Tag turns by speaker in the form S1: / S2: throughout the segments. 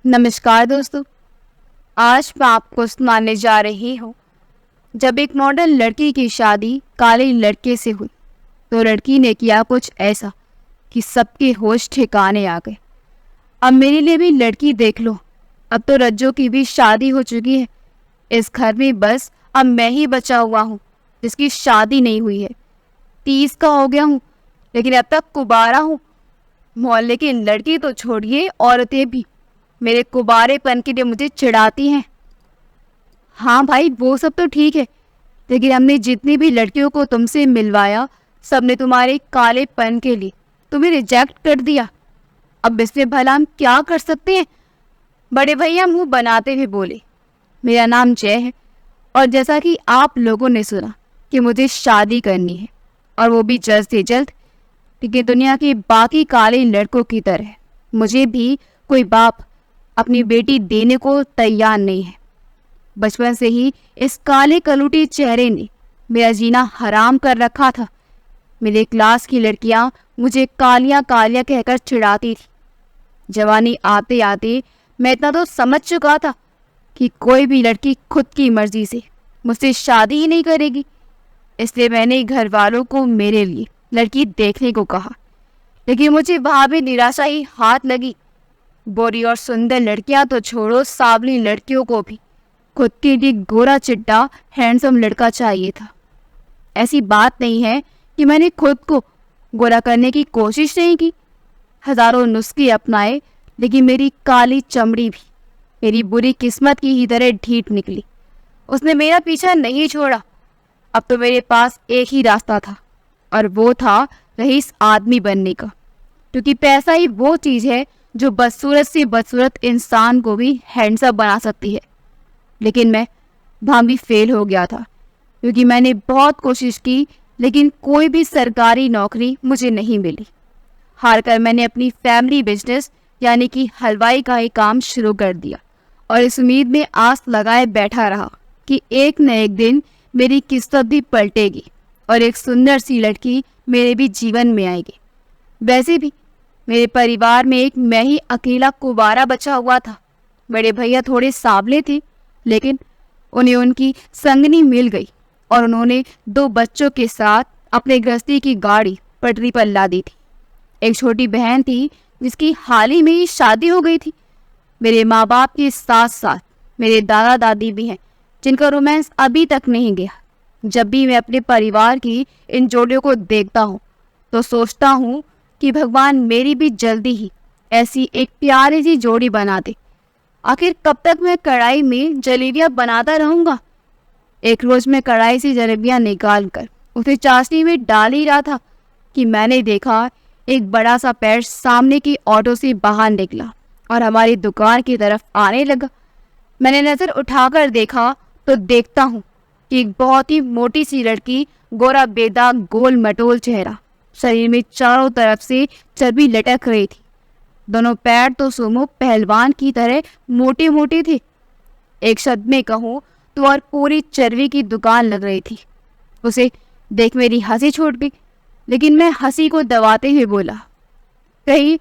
S1: नमस्कार दोस्तों। आज मैं आपको सुनाने जा रही हूँ। जब एक मॉडर्न लड़की की शादी काले लड़के से हुई तो लड़की ने किया कुछ ऐसा कि सबके होश ठिकाने आ गए। अब मेरे लिए भी लड़की देख लो। अब तो रज्जो की भी शादी हो चुकी है। इस घर में बस अब मैं ही बचा हुआ हूँ जिसकी शादी नहीं हुई है। 30 का हो गया हूँ लेकिन अब तक कुबारा हूँ। मोहल्ले की लड़की तो छोड़िए, औरतें भी मेरे कुबारेपन के लिए मुझे चिढ़ाती हैं। हाँ भाई, वो सब तो ठीक है, लेकिन हमने जितनी भी लड़कियों को तुमसे मिलवाया सबने तुम्हारे कालेपन के लिए तुम्हें रिजेक्ट कर दिया। अब इसमें भला हम क्या कर सकते हैं? बड़े भैया मुंह बनाते हुए बोले, मेरा नाम जय है और जैसा कि आप लोगों ने सुना कि मुझे शादी करनी है और वो भी जल्द से जल्द, क्योंकि दुनिया के बाकी काले लड़कों की तरह मुझे भी कोई बाप अपनी बेटी देने को तैयार नहीं है। बचपन से ही इस काले कलूटी चेहरे ने मेरा जीना हराम कर रखा था। मेरे क्लास की लड़कियां मुझे कालियां कालियां कहकर चिढ़ाती थी। जवानी आते आते मैं इतना तो समझ चुका था कि कोई भी लड़की खुद की मर्जी से मुझसे शादी ही नहीं करेगी। इसलिए मैंने घर वालों को मेरे लिए लड़की देखने को कहा, लेकिन मुझे वहां भी निराशा ही हाथ लगी। बोरी और सुंदर लड़कियां तो छोड़ो, सावली लड़कियों को भी खुद के लिए गोरा चिट्टा हैंडसम लड़का चाहिए था। ऐसी बात नहीं है कि मैंने खुद को गोरा करने की कोशिश नहीं की। हजारों नुस्खे अपनाए, लेकिन मेरी काली चमड़ी भी मेरी बुरी किस्मत की ही तरह ढीठ निकली। उसने मेरा पीछा नहीं छोड़ा। अब तो मेरे पास एक ही रास्ता था और वो था रईस आदमी बनने का, क्योंकि पैसा ही वो चीज़ है जो बदसूरत से बदसूरत इंसान को भी हैंडसम बना सकती है। लेकिन मैं वहाँ भी फेल हो गया था, क्योंकि मैंने बहुत कोशिश की लेकिन कोई भी सरकारी नौकरी मुझे नहीं मिली। हार कर मैंने अपनी फैमिली बिजनेस यानी कि हलवाई का ही काम शुरू कर दिया और इस उम्मीद में आस लगाए बैठा रहा कि एक न एक दिन मेरी किस्मत भी पलटेगी और एक सुंदर सी लड़की मेरे भी जीवन में आएगी। वैसे भी मेरे परिवार में एक मैं ही अकेला कुंवारा बचा हुआ था। बड़े भैया थोड़े सावले थे, लेकिन उन्हें उनकी संगनी मिल गई और उन्होंने 2 बच्चों के साथ अपने गृहस्थी की गाड़ी पटरी पर ला दी थी। एक छोटी बहन थी जिसकी हाल ही में ही शादी हो गई थी। मेरे माँ बाप के साथ साथ मेरे दादा दादी भी हैं जिनका रोमांस अभी तक नहीं गया। जब भी मैं अपने परिवार की इन जोड़ियों को देखता हूँ तो सोचता हूँ कि भगवान मेरी भी जल्दी ही ऐसी एक प्यारी सी जोड़ी बना दे। आखिर कब तक मैं कढ़ाई में जलेबियाँ बनाता रहूँगा? एक रोज मैं कढ़ाई से जलेबियाँ निकाल कर उसे चाशनी में डाल ही रहा था कि मैंने देखा एक बड़ा सा पैर सामने की ऑटो से बाहर निकला और हमारी दुकान की तरफ आने लगा। मैंने नज़र उठाकर देखा तो देखता हूँ कि एक बहुत ही मोटी सी लड़की, गोरा बेदाग गोल मटोल चेहरा, शरीर में चारों तरफ से चर्बी लटक रही थी। दोनों पैर तो सुमो पहलवान की तरह मोटे मोटे थे। एक शब्द में कहूँ तो और पूरी चर्बी की दुकान लग रही थी। उसे देख मेरी हंसी छूट गई, लेकिन मैं हंसी को दबाते हुए बोला, कही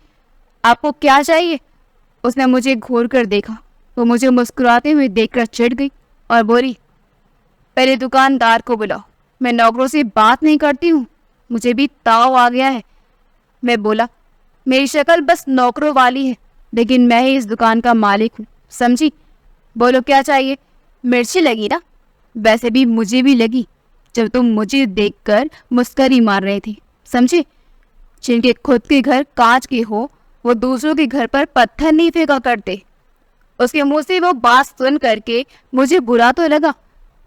S1: आपको क्या चाहिए? उसने मुझे घूर कर देखा। वो मुझे मुस्कुराते हुए देखकर चिढ़ गई और बोली, पहले दुकानदार को बुलाओ, मैं नौकरों से बात नहीं करती हूँ, मुझे भी ताव आ गया है। मैं बोला, मेरी शक्ल बस नौकरों वाली है, लेकिन मैं ही इस दुकान का मालिक हूँ, समझी? बोलो क्या चाहिए? मिर्ची लगी ना? वैसे भी मुझे भी लगी जब तुम मुझे देखकर मुस्करी मार रहे थे, समझे? जिनके खुद के घर कांच के हो वो दूसरों के घर पर पत्थर नहीं फेंका करते। उसके मुंह से वो बात सुन करके मुझे बुरा तो लगा,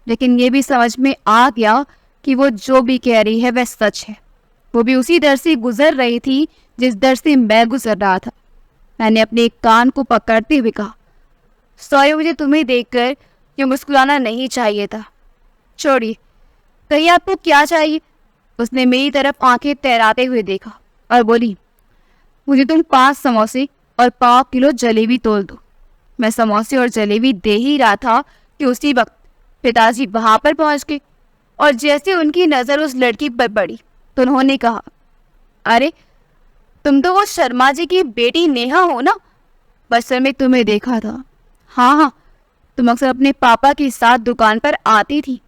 S1: लेकिन ये भी समझ में आ गया कि वो जो भी कह रही है वह सच है। वो भी उसी दर से गुजर रही थी जिस दर से मैं गुजर रहा था। मैंने अपने कान को पकड़ते हुए कहा, सॉरी, मुझे तुम्हें देखकर ये मुस्कुराना नहीं चाहिए था। छोड़िए, कहिए आपको क्या चाहिए? उसने मेरी तरफ आंखें तैराते हुए देखा और बोली, मुझे तुम 5 समोसे और 1.25 किलो जलेबी तोल दो। मैं समोसे और जलेबी दे ही रहा था कि उसी वक्त पिताजी वहां पर पहुंच गए और जैसे उनकी नज़र उस लड़की पर पड़ी तो उन्होंने कहा, अरे तुम तो वो शर्मा जी की बेटी नेहा हो ना? बचपन में तुम्हें देखा था। हाँ हाँ, तुम अक्सर अपने पापा के साथ दुकान पर आती थी।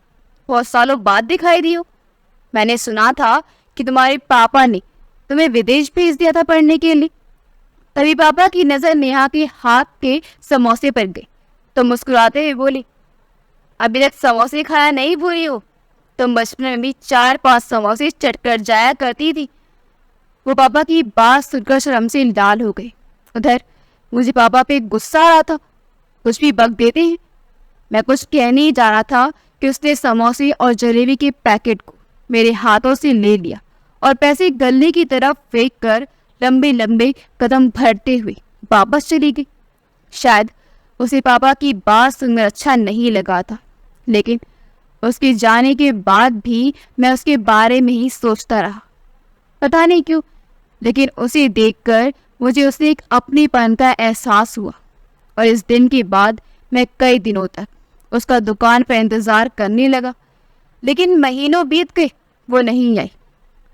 S1: बहुत सालों बाद दिखाई दी हो। मैंने सुना था कि तुम्हारे पापा ने तुम्हें विदेश भेज दिया था पढ़ने के लिए। तभी पापा की नज़र नेहा के हाथ के समोसे पर गई। तो मुस्कुराते हुए बोली, अभी तक समोसे खाया नहीं भूली हो? तुम बचपन में भी 4-5 समोसे चटकर जाया करती थी। वो पापा की बात सुनकर शर्म से लाल हो गई। उधर मुझे पापा पे गुस्सा आ रहा था। कुछ भी बक देते हैं। मैं कुछ कहने ही जा रहा था कि उसने समोसे और जलेबी के पैकेट को मेरे हाथों से ले लिया और पैसे गले की तरफ फेंक कर लंबे लंबे कदम भरते हुए वापस चली गई। शायद उसे पापा की बात सुनकर अच्छा नहीं लगा था, लेकिन उसके जाने के बाद भी मैं उसके बारे में ही सोचता रहा। पता नहीं क्यों, लेकिन उसे देखकर मुझे उससे एक अपनेपन का एहसास हुआ और इस दिन के बाद मैं कई दिनों तक उसका दुकान पर इंतज़ार करने लगा। लेकिन महीनों बीत गए, वो नहीं आई।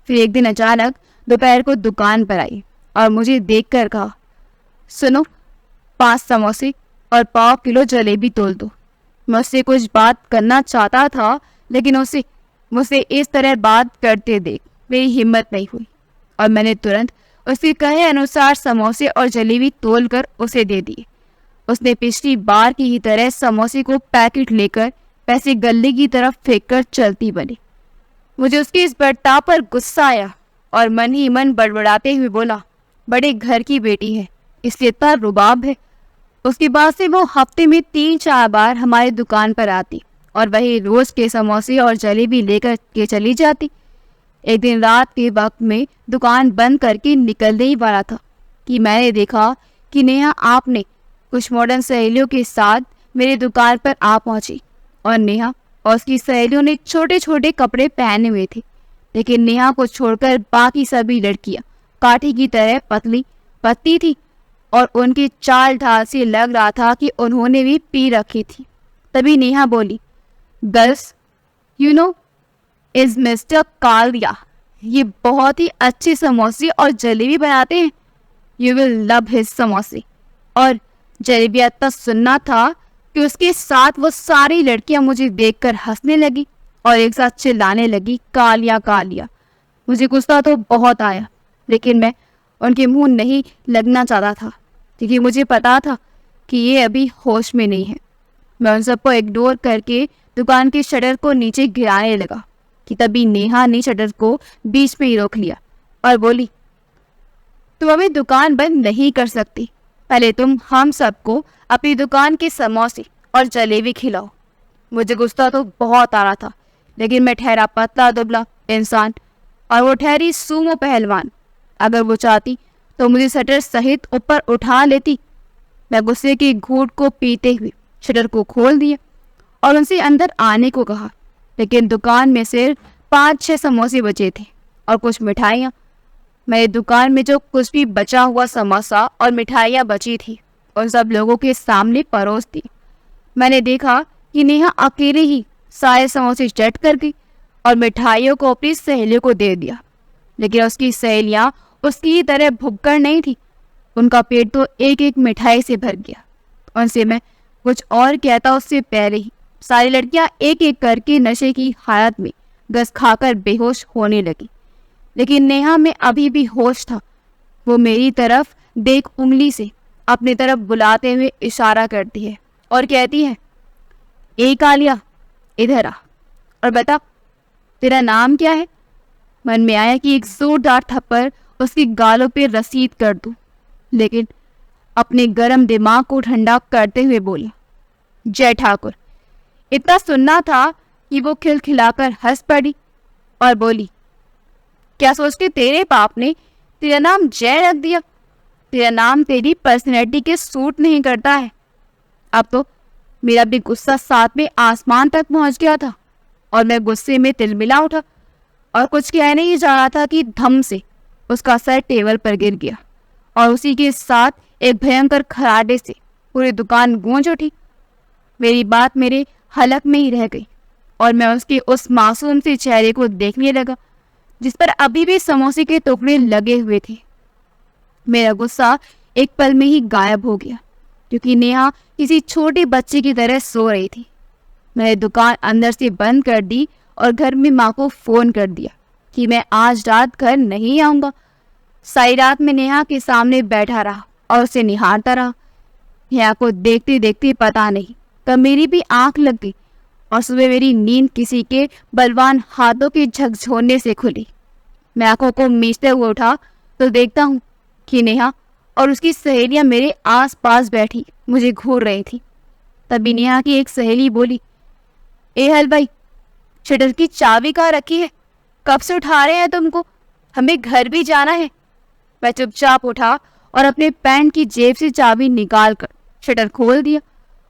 S1: फिर एक दिन अचानक दोपहर को दुकान पर आई और मुझे देखकर कहा, सुनो, 5 समोसे और पाव किलो जलेबी तोल दो। मैं उससे कुछ बात करना चाहता था, लेकिन उसे मुझसे इस तरह बात करते देख मेरी हिम्मत नहीं हुई और मैंने तुरंत उसके कहे अनुसार समोसे और जलेबी तोल कर उसे दे दिए। उसने पिछली बार की ही तरह समोसे को पैकेट लेकर पैसे गले की तरफ फेंक कर चलती बनी। मुझे उसके इस बर्ताव पर गुस्सा आया और मन ही मन बड़बड़ाते हुए बोला, बड़े घर की बेटी है, इसलिए इतना रुबाब है। उसके बाद से वो हफ्ते में 3-4 बार हमारी दुकान पर आती और वही रोज के समोसे और जलेबी लेकर के चली जाती। एक दिन रात के वक्त में दुकान बंद करके निकलने ही वाला था कि मैंने देखा कि नेहा आपने कुछ मॉडर्न सहेलियों के साथ मेरी दुकान पर आ पहुंची और नेहा और उसकी सहेलियों ने छोटे छोटे कपड़े पहने हुए थे, लेकिन नेहा को छोड़कर बाकी सभी लड़कियां काठी की तरह पतली पतली थी और उनकी चाल ढाल से लग रहा था कि उन्होंने भी पी रखी थी। तभी नेहा बोली, girls, you know is mister Kalia, ये बहुत ही अच्छे समोसे और जलेबी बनाते हैं। यू विल लव हिज समोसे और जलेबी। इतना सुनना था कि उसके साथ वो सारी लड़कियां मुझे देखकर हंसने लगी और एक साथ चिल्लाने लगी, कालिया कालिया। मुझे गुस्सा तो बहुत आया, लेकिन मैं उनके मुंह नहीं लगना चाहता था क्योंकि मुझे पता था कि ये अभी होश में नहीं है। मैं उन सबको इग्नोर करके दुकान के शटर को नीचे गिराने लगा कि तभी नेहा ने शटर को बीच में ही रोक लिया और बोली, तुम अभी दुकान बंद नहीं कर सकती। पहले तुम हम सबको अपनी दुकान के समोसे और जलेबी खिलाओ। मुझे गुस्सा तो बहुत आ रहा था, लेकिन मैं ठहरा पतला दुबला इंसान और वो ठहरी सूमो पहलवान। अगर वो चाहती तो मुझे शटर सहित ऊपर उठा लेती। मैं गुस्से के घूंट को पीते हुए शटर को खोल दिया और उनसे अंदर आने को कहा, लेकिन दुकान में सिर्फ 5-6 समोसे बचे थे और कुछ मिठाइयाँ। मेरी दुकान में जो कुछ भी बचा हुआ समोसा और मिठाइयाँ बची थी उन सब लोगों के सामने परोस दी। मैंने देखा कि नेहा अकेले ही सारे समोसे चट कर गई और मिठाइयों को अपनी सहेलियों को दे दिया, लेकिन उसकी सहेलियाँ उसकी तरह भुक्कड़ नहीं थी। उनका पेट तो एक एक मिठाई से भर गया। उनसे मैं कुछ और कहता उससे पहले ही सारी लड़कियां एक एक करके नशे की हालत में गस खाकर बेहोश होने लगी, लेकिन नेहा में अभी भी होश था। वो मेरी तरफ देख उंगली से अपनी तरफ बुलाते हुए इशारा करती है और कहती है, ए कालिया, इधर आ और बता तेरा नाम क्या है। मन में आया कि एक जोरदार थप्पड़ उसकी गालों पे रसीद कर दूं, लेकिन अपने गर्म दिमाग को ठंडा करते हुए बोला, जय ठाकुर। इतना सुनना था कि वो खिलखिलाकर हंस पड़ी और बोली, क्या सोच के तेरे बाप ने तेरा नाम जय रख दिया? तेरा नाम तेरी पर्सनैलिटी के सूट नहीं करता है। अब तो मेरा भी गुस्सा साथ में आसमान तक पहुंच गया था और मैं गुस्से में तिलमिला उठा और कुछ कहने ही जा रहा था कि धम से उसका सर टेबल पर गिर गया और उसी के साथ एक भयंकर खराटे से पूरी दुकान गूंज उठी। मेरी बात मेरे हलक में ही रह गई और मैं उसके उस मासूम से चेहरे को देखने लगा जिस पर अभी भी समोसे के टुकड़े लगे हुए थे। मेरा गुस्सा एक पल में ही गायब हो गया, क्योंकि नेहा किसी छोटे बच्चे की तरह सो रही थी। मैंने दुकान अंदर से बंद कर दी और घर में माँ को फ़ोन कर दिया कि मैं आज रात घर नहीं आऊँगा। सारी रात में नेहा के सामने बैठा रहा और उसे निहारता रहा। नेहा को देखते देखते पता नहीं कब मेरी भी आंख लग गई और सुबह मेरी नींद किसी के बलवान हाथों के झकझोरने से खुली। मैं आंखों को मीचते हुए उठा तो देखता हूँ कि नेहा और उसकी सहेलियाँ मेरे आस पास बैठी मुझे घूर रही थी। तभी नेहा की एक सहेली बोली, ए हलवाई, शटर की चाबी कहाँ रखी है? कब से उठा रहे हैं तुमको? हमें घर भी जाना है। मैं चुपचाप उठा और अपने पैंट की जेब से चाबी निकाल कर शटर खोल दिया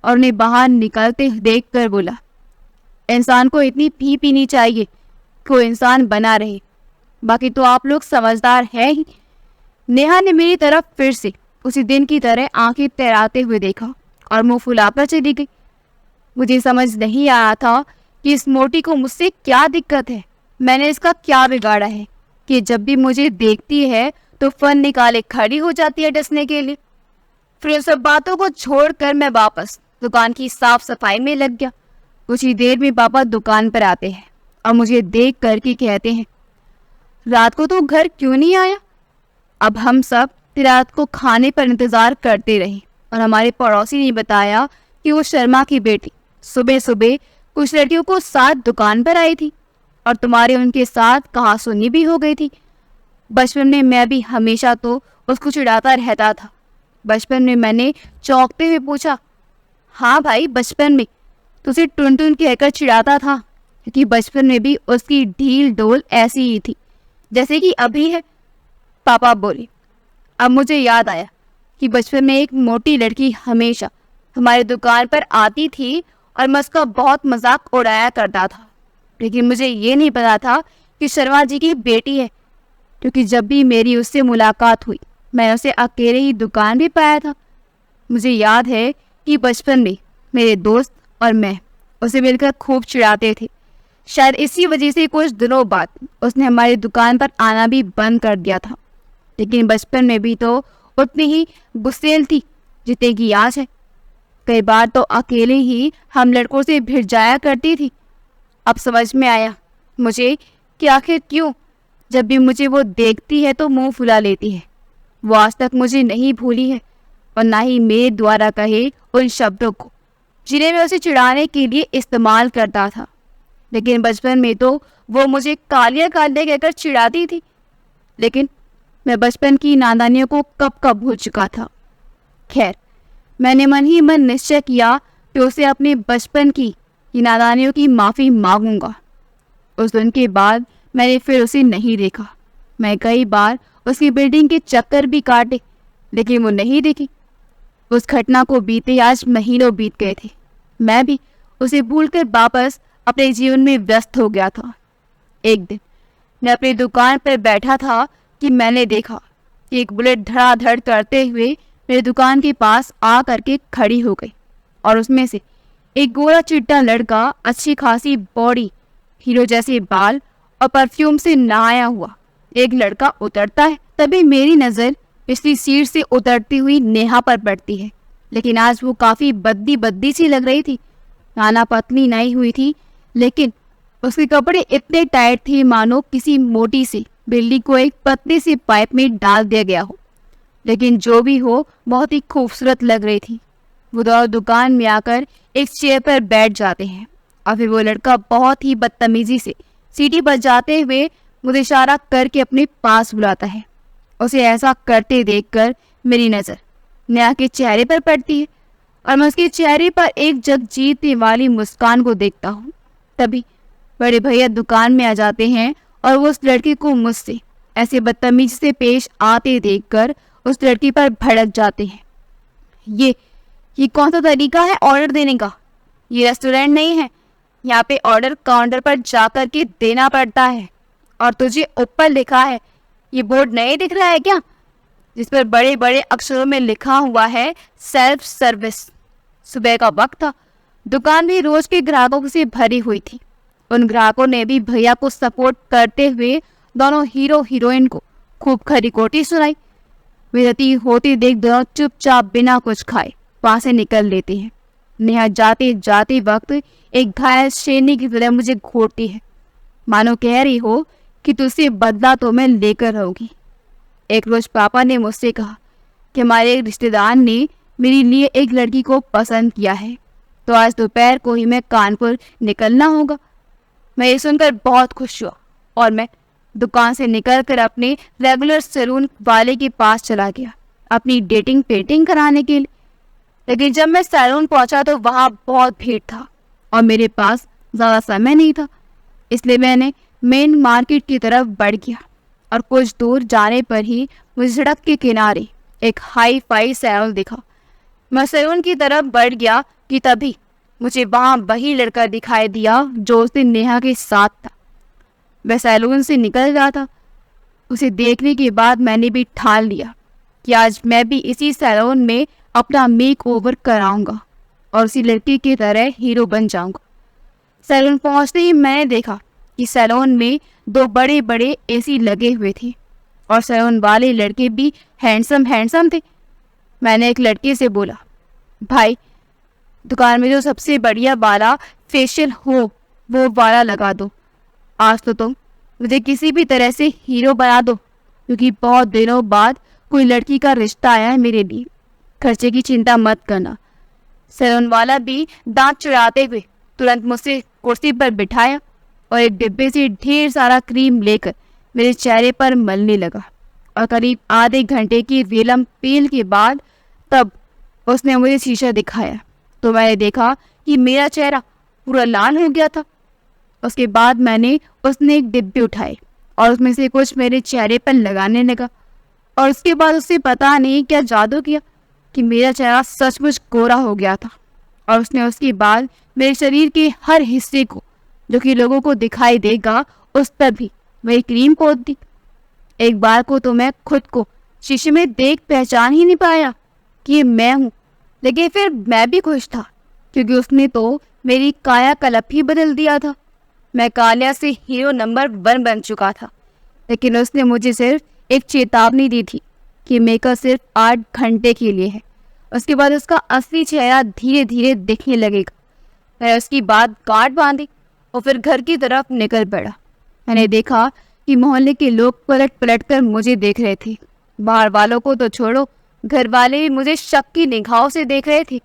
S1: और उन्हें बाहर निकलते देख कर बोला, इंसान को इतनी पी पीनी चाहिए कि वो इंसान बना रहे, बाकी तो आप लोग समझदार हैं ही। नेहा ने मेरी तरफ फिर से उसी दिन की तरह आंखें तैराते हुए देखा और मुंह फुलाकर चली गई। मुझे समझ नहीं आया था कि इस मोटी को मुझसे क्या दिक्कत है। मैंने इसका क्या बिगाड़ा है कि जब भी मुझे देखती है तो फन निकाले खड़ी हो जाती है डसने के लिए। फिर सब बातों को छोड़कर मैं वापस दुकान की साफ सफाई में लग गया। कुछ ही देर में पापा दुकान पर आते हैं और मुझे देख कर के कहते हैं, रात को तो घर क्यों नहीं आया? अब हम सब रात को खाने पर इंतजार करते रहे और हमारे पड़ोसी ने बताया कि वो शर्मा की बेटी सुबह सुबह कुछ लड़कियों को साथ दुकान पर आई थी और तुम्हारे उनके साथ कहासुनी भी हो गई थी। बचपन में मैं भी हमेशा तो उसको चिढ़ाता रहता था। बचपन में मैंने चौंकते हुए पूछा, हाँ भाई, बचपन में तुझे टुन टुन कहकर चिढ़ाता था, क्योंकि बचपन में भी उसकी ढील डोल ऐसी ही थी जैसे कि अभी है। पापा बोले। अब मुझे याद आया कि बचपन में एक मोटी लड़की हमेशा हमारी दुकान पर आती थी और मैं उसका बहुत मजाक उड़ाया करता था, लेकिन मुझे ये नहीं पता था कि शर्मा जी की बेटी है, क्योंकि जब भी मेरी उससे मुलाकात हुई मैंने उसे अकेले ही दुकान भी पाया था। मुझे याद है कि बचपन में मेरे दोस्त और मैं उसे मिलकर खूब चिढ़ाते थे। शायद इसी वजह से कुछ दिनों बाद उसने हमारी दुकान पर आना भी बंद कर दिया था, लेकिन बचपन में भी तो उतनी ही गुस्सेल थी जितनी कि आज है। कई बार तो अकेले ही हम लड़कों से भिड़ जाया करती थी। अब समझ में आया मुझे कि आखिर क्यों जब भी मुझे वो देखती है तो मुंह फुला लेती है। वो आज तक मुझे नहीं भूली है और ना ही मेरे द्वारा कहे उन शब्दों को जिन्हें मैं उसे चिढ़ाने के लिए इस्तेमाल करता था। लेकिन बचपन में तो वो मुझे कालिया कालिया कहकर चिढ़ाती थी, लेकिन मैं बचपन की नादानियों को कब कब भूल चुका था। खैर, मैंने मन ही मन निश्चय किया कि उसे अपने बचपन की नादानियों की माफ़ी मांगूंगा। उस दिन के बाद मैंने फिर उसे नहीं देखा। मैं कई बार उसकी बिल्डिंग के चक्कर भी काटे, लेकिन वो नहीं दिखी। उस घटना को बीते आज महीनों बीत गए थे। मैं भी उसे भूलकर वापस अपने जीवन में व्यस्त हो गया था। एक दिन मैं अपनी दुकान पर बैठा था कि मैंने देखा कि एक बुलेट धड़ाधड़ करते हुए मेरी दुकान के पास आ करके खड़ी हो गई और उसमें से एक गोरा चिट्टा लड़का, अच्छी खासी बॉडी, हीरो जैसे बाल और परफ्यूम से नहाया हुआ एक लड़का उतरता है। तभी मेरी नज़र पिछली सीट से उतरती हुई नेहा पर पड़ती है, लेकिन आज वो काफ़ी बद्दी बद्दी सी लग रही थी। नाना पतली नहीं हुई थी, लेकिन उसके कपड़े इतने टाइट थे मानो किसी मोटी सी बिल्ली को एक पतली सी पाइप में डाल दिया गया हो। लेकिन जो भी हो, बहुत ही खूबसूरत लग रही थी। वो दोनों दुकान में आकर एक चेयर पर बैठ जाते हैं और फिर वो लड़का बहुत ही बदतमीजी से सीटी बजाते हुए मुझे इशारा करके अपने पास बुलाता है। उसे ऐसा करते देखकर मेरी नज़र नेहा के चेहरे पर पड़ती है और मैं उसके चेहरे पर एक जग जीतने वाली मुस्कान को देखता हूँ। तभी बड़े भैया दुकान में आ जाते हैं और वो उस लड़की को मुझसे ऐसे बदतमीजी से पेश आते देखकर उस लड़की पर भड़क जाते हैं। ये कौन सा तरीका है ऑर्डर देने का? ये रेस्टोरेंट नहीं है, यहाँ पे ऑर्डर काउंटर पर जाकर के देना पड़ता है। और तुझे ऊपर लिखा है, ये बोर्ड नहीं दिख रहा है क्या, जिस पर बड़े बड़े अक्षरों में लिखा हुआ है सेल्फ सर्विस। सुबह का वक्त था, दुकान भी रोज के ग्राहकों से भरी हुई थी। उन ग्राहकों ने भी भैया को सपोर्ट करते हुए दोनों हीरो हीरोइन को खूब खरी खोटी सुनाई। बेइज्जती होती देख दोनों चुपचाप बिना कुछ खाए वहां से निकल लेते हैं। नेहा जाते जाते वक्त एक घायल शेरनी की तरह मुझे घोरती है, मानो कह रही हो कि तुझसे बदला तो मैं लेकर रहूंगी। एक रोज पापा ने मुझसे कहा कि हमारे एक रिश्तेदार ने मेरे लिए एक लड़की को पसंद किया है, तो आज दोपहर को ही मैं कानपुर निकलना होगा। मैं ये सुनकर बहुत खुश हुआ और मैं दुकान से निकलकर अपने रेगुलर सैलून वाले के पास चला गया अपनी डेटिंग पेटिंग कराने के लिए। लेकिन जब मैं सैलून पहुंचा तो वहां बहुत भीड़ था और मेरे पास ज़्यादा समय नहीं था, इसलिए मैंने मेन मार्केट की तरफ बढ़ गया और कुछ दूर जाने पर ही मुझे सड़क के किनारे एक हाई फाई सैलून दिखा। मैं सैलून की तरफ बढ़ गया कि तभी मुझे वहाँ वही लड़का दिखाई दिया जो उस दिन नेहा के साथ था। वह सैलून से निकल रहा था। उसे देखने के बाद मैंने भी ठान लिया कि आज मैं भी इसी सैलून में अपना मेक ओवर कराऊंगा और उसी लड़की की तरह हीरो बन जाऊंगा। सैलून पहुंचते ही मैंने देखा कि सैलून में 2 बड़े बड़े एसी लगे हुए थे और सैलून वाले लड़के भी हैंडसम थे। मैंने एक लड़के से बोला, भाई दुकान में जो सबसे बढ़िया वाला फेशियल हो वो वाला लगा दो। आज तो तुम मुझे किसी भी तरह से हीरो बना दो, क्योंकि बहुत दिनों बाद कोई लड़की का रिश्ता आया है मेरे लिए। खर्चे की चिंता मत करना। सैलून वाला भी दांत चिढ़ाते हुए तुरंत मुझसे कुर्सी पर बिठाया और एक डिब्बे से ढेर सारा क्रीम लेकर मेरे चेहरे पर मलने लगा और करीब आधे घंटे की विलंब पील के बाद तब उसने मुझे शीशा दिखाया तो मैंने देखा कि मेरा चेहरा पूरा लाल हो गया था। उसके बाद उसने एक डिब्बे उठाए और उसमें से कुछ मेरे चेहरे पर लगाने लगा और उसके बाद उससे पता नहीं क्या जादू किया कि मेरा चेहरा सचमुच गोरा हो गया था। और उसके बाद मेरे शरीर के हर हिस्से को जो कि लोगों को दिखाई देगा उस पर भी मेरी क्रीम पोत दी। एक बार को तो मैं खुद को शीशे में देख पहचान ही नहीं पाया कि ये मैं हूँ, लेकिन फिर मैं भी खुश था क्योंकि उसने तो मेरी काया कल्प ही बदल दिया था। मैं कालिया से हीरो नंबर 1 बन चुका था, लेकिन उसने मुझे सिर्फ एक चेतावनी दी थी कि मेकअप सिर्फ 8 घंटे के लिए है, उसके बाद उसका असली चेहरा धीरे धीरे दिखने लगेगा। मैंने उसकी बात गांठ बांधी और फिर घर की तरफ निकल पड़ा। मैंने देखा कि मोहल्ले के लोग पलट पलट कर मुझे देख रहे थे। बाहर वालों को तो छोड़ो, घर वाले भी मुझे शक की निगाहों से देख रहे थे।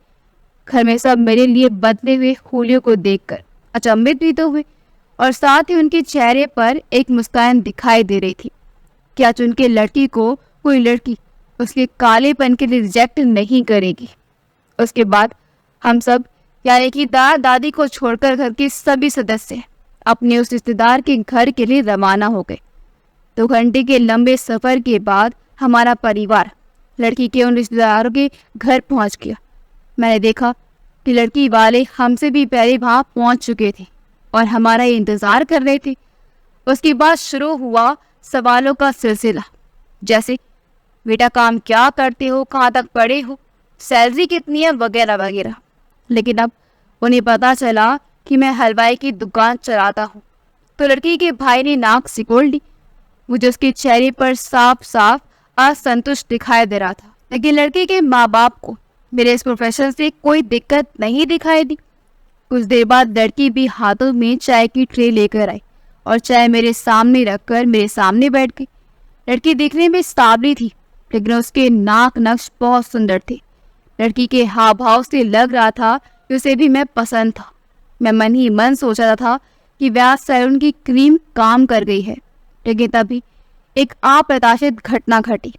S1: घर में सब मेरे लिए बदले हुए खूलियों को देखकर अचंभित भी तो हुए और साथ ही उनके चेहरे पर एक मुस्कान दिखाई दे रही थी कि आज उनके लड़की को कोई लड़की उसके कालेपन के लिए रिजेक्ट नहीं करेगी। उसके बाद हम सब यानी कि दादा दादी को छोड़कर घर के सभी सदस्य अपने उस रिश्तेदार के घर के लिए रवाना हो गए। 2 घंटे के लंबे सफर के बाद हमारा परिवार लड़की के उन रिश्तेदारों के घर पहुंच गया। मैंने देखा कि लड़की वाले हमसे भी पहले वहां पहुंच चुके थे और हमारा इंतजार कर रहे थे। उसके बाद शुरू हुआ सवालों का सिलसिला, जैसे बेटा काम क्या करते हो, कहाँ तक पढ़े हो, सैलरी कितनी है, वगैरह वगैरह। लेकिन अब उन्हें पता चला कि मैं हलवाई की दुकान चलाता हूँ तो लड़की के भाई ने नाक सिकोड़ ली। मुझे उसके चेहरे पर साफ साफ असंतुष्ट दिखाई दे रहा था, लेकिन लड़के के माँ बाप को मेरे इस प्रोफेशन से कोई दिक्कत नहीं दिखाई दी। कुछ देर बाद लड़की भी हाथों में चाय की ट्रे लेकर आई और चाय मेरे सामने रखकर मेरे सामने बैठ गई। लड़की दिखने में सावली थी, लेकिन उसके नाक नक्श बहुत सुंदर थे। लड़की के हाव भाव से लग रहा था कि उसे भी मैं पसंद था। मैं मन ही मन सोच रहा था कि व्यास सैलून की क्रीम काम कर गई है, लेकिन तभी एक अप्रत्याशित घटना घटी।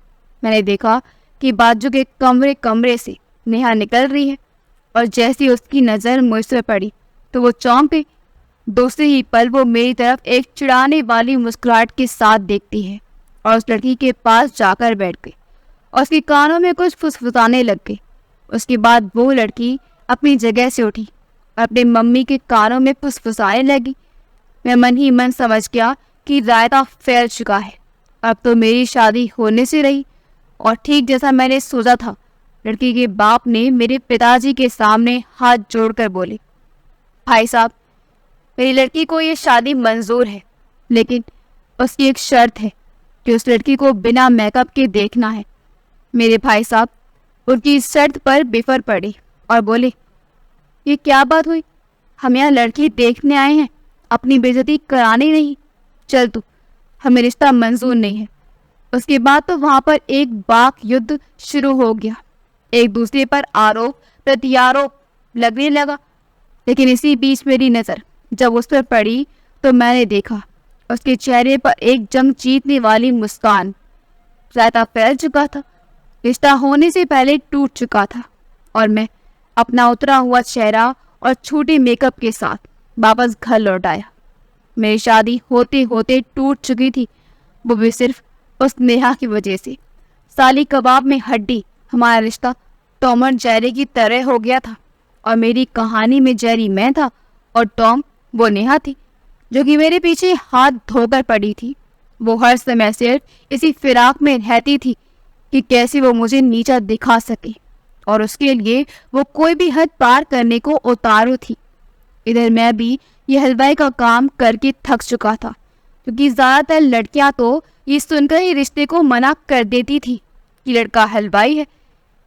S1: मैंने देखा कि बाजू के कमरे से नेहा निकल रही है और जैसी उसकी नज़र मुझ पर पड़ी तो वो चौंक गई। दूसरे ही पल वो मेरी तरफ एक चिढ़ाने वाली मुस्कुराहट के साथ देखती है और उस लड़की के पास जाकर बैठ गई और उसके कानों में कुछ फुसफुसाने लग गई। उसके बाद वो लड़की अपनी जगह से उठी और अपने मम्मी के कानों में फुसफुसाने लगी। मैं मन ही मन समझ गया कि रायता फैल चुका है, अब तो मेरी शादी होने से रही। और ठीक जैसा मैंने सोचा था, लड़की के बाप ने मेरे पिताजी के सामने हाथ जोड़कर बोले, भाई साहब, मेरी लड़की को ये शादी मंजूर है, लेकिन उसकी एक शर्त है कि उस लड़की को बिना मेकअप के देखना है। मेरे भाई साहब उनकी इस शर्त पर बेफर पड़े और बोले, ये क्या बात हुई? हम यहाँ लड़की देखने आए हैं, अपनी बेइज्जती कराने नहीं। चल तू, हमें रिश्ता मंजूर नहीं है। उसके बाद तो वहां पर एक वाक युद्ध शुरू हो गया। एक दूसरे पर आरोप प्रत्यारोप लगने लगा। लेकिन इसी बीच मेरी नज़र जब उस पर पड़ी तो मैंने देखा उसके चेहरे पर एक जंग जीतने वाली मुस्कान। रायता फैल चुका था, रिश्ता होने से पहले टूट चुका था और मैं अपना उतरा हुआ चेहरा और छोटे मेकअप के साथ वापस घर लौट आया। मेरी शादी होते होते टूट चुकी थी, वो भी सिर्फ उस नेहा की वजह से। साली कबाब में हड्डी हमारा रिश्ता टॉम और जेरी की तरह हो गया था और मेरी कहानी में जेरी मैं था और टॉम वो नेहा थी जो कि मेरे पीछे हाथ धोकर पड़ी थी। वो हर समय सिर्फ इसी फिराक में रहती थी कि कैसे वो मुझे नीचा दिखा सके और उसके लिए वो कोई भी हद पार करने को उतारू थी। इधर मैं भी ये हलवाई का काम करके थक चुका था क्योंकि ज़्यादातर लड़कियां तो ये सुनकर ही रिश्ते को मना कर देती थी कि लड़का हलवाई है।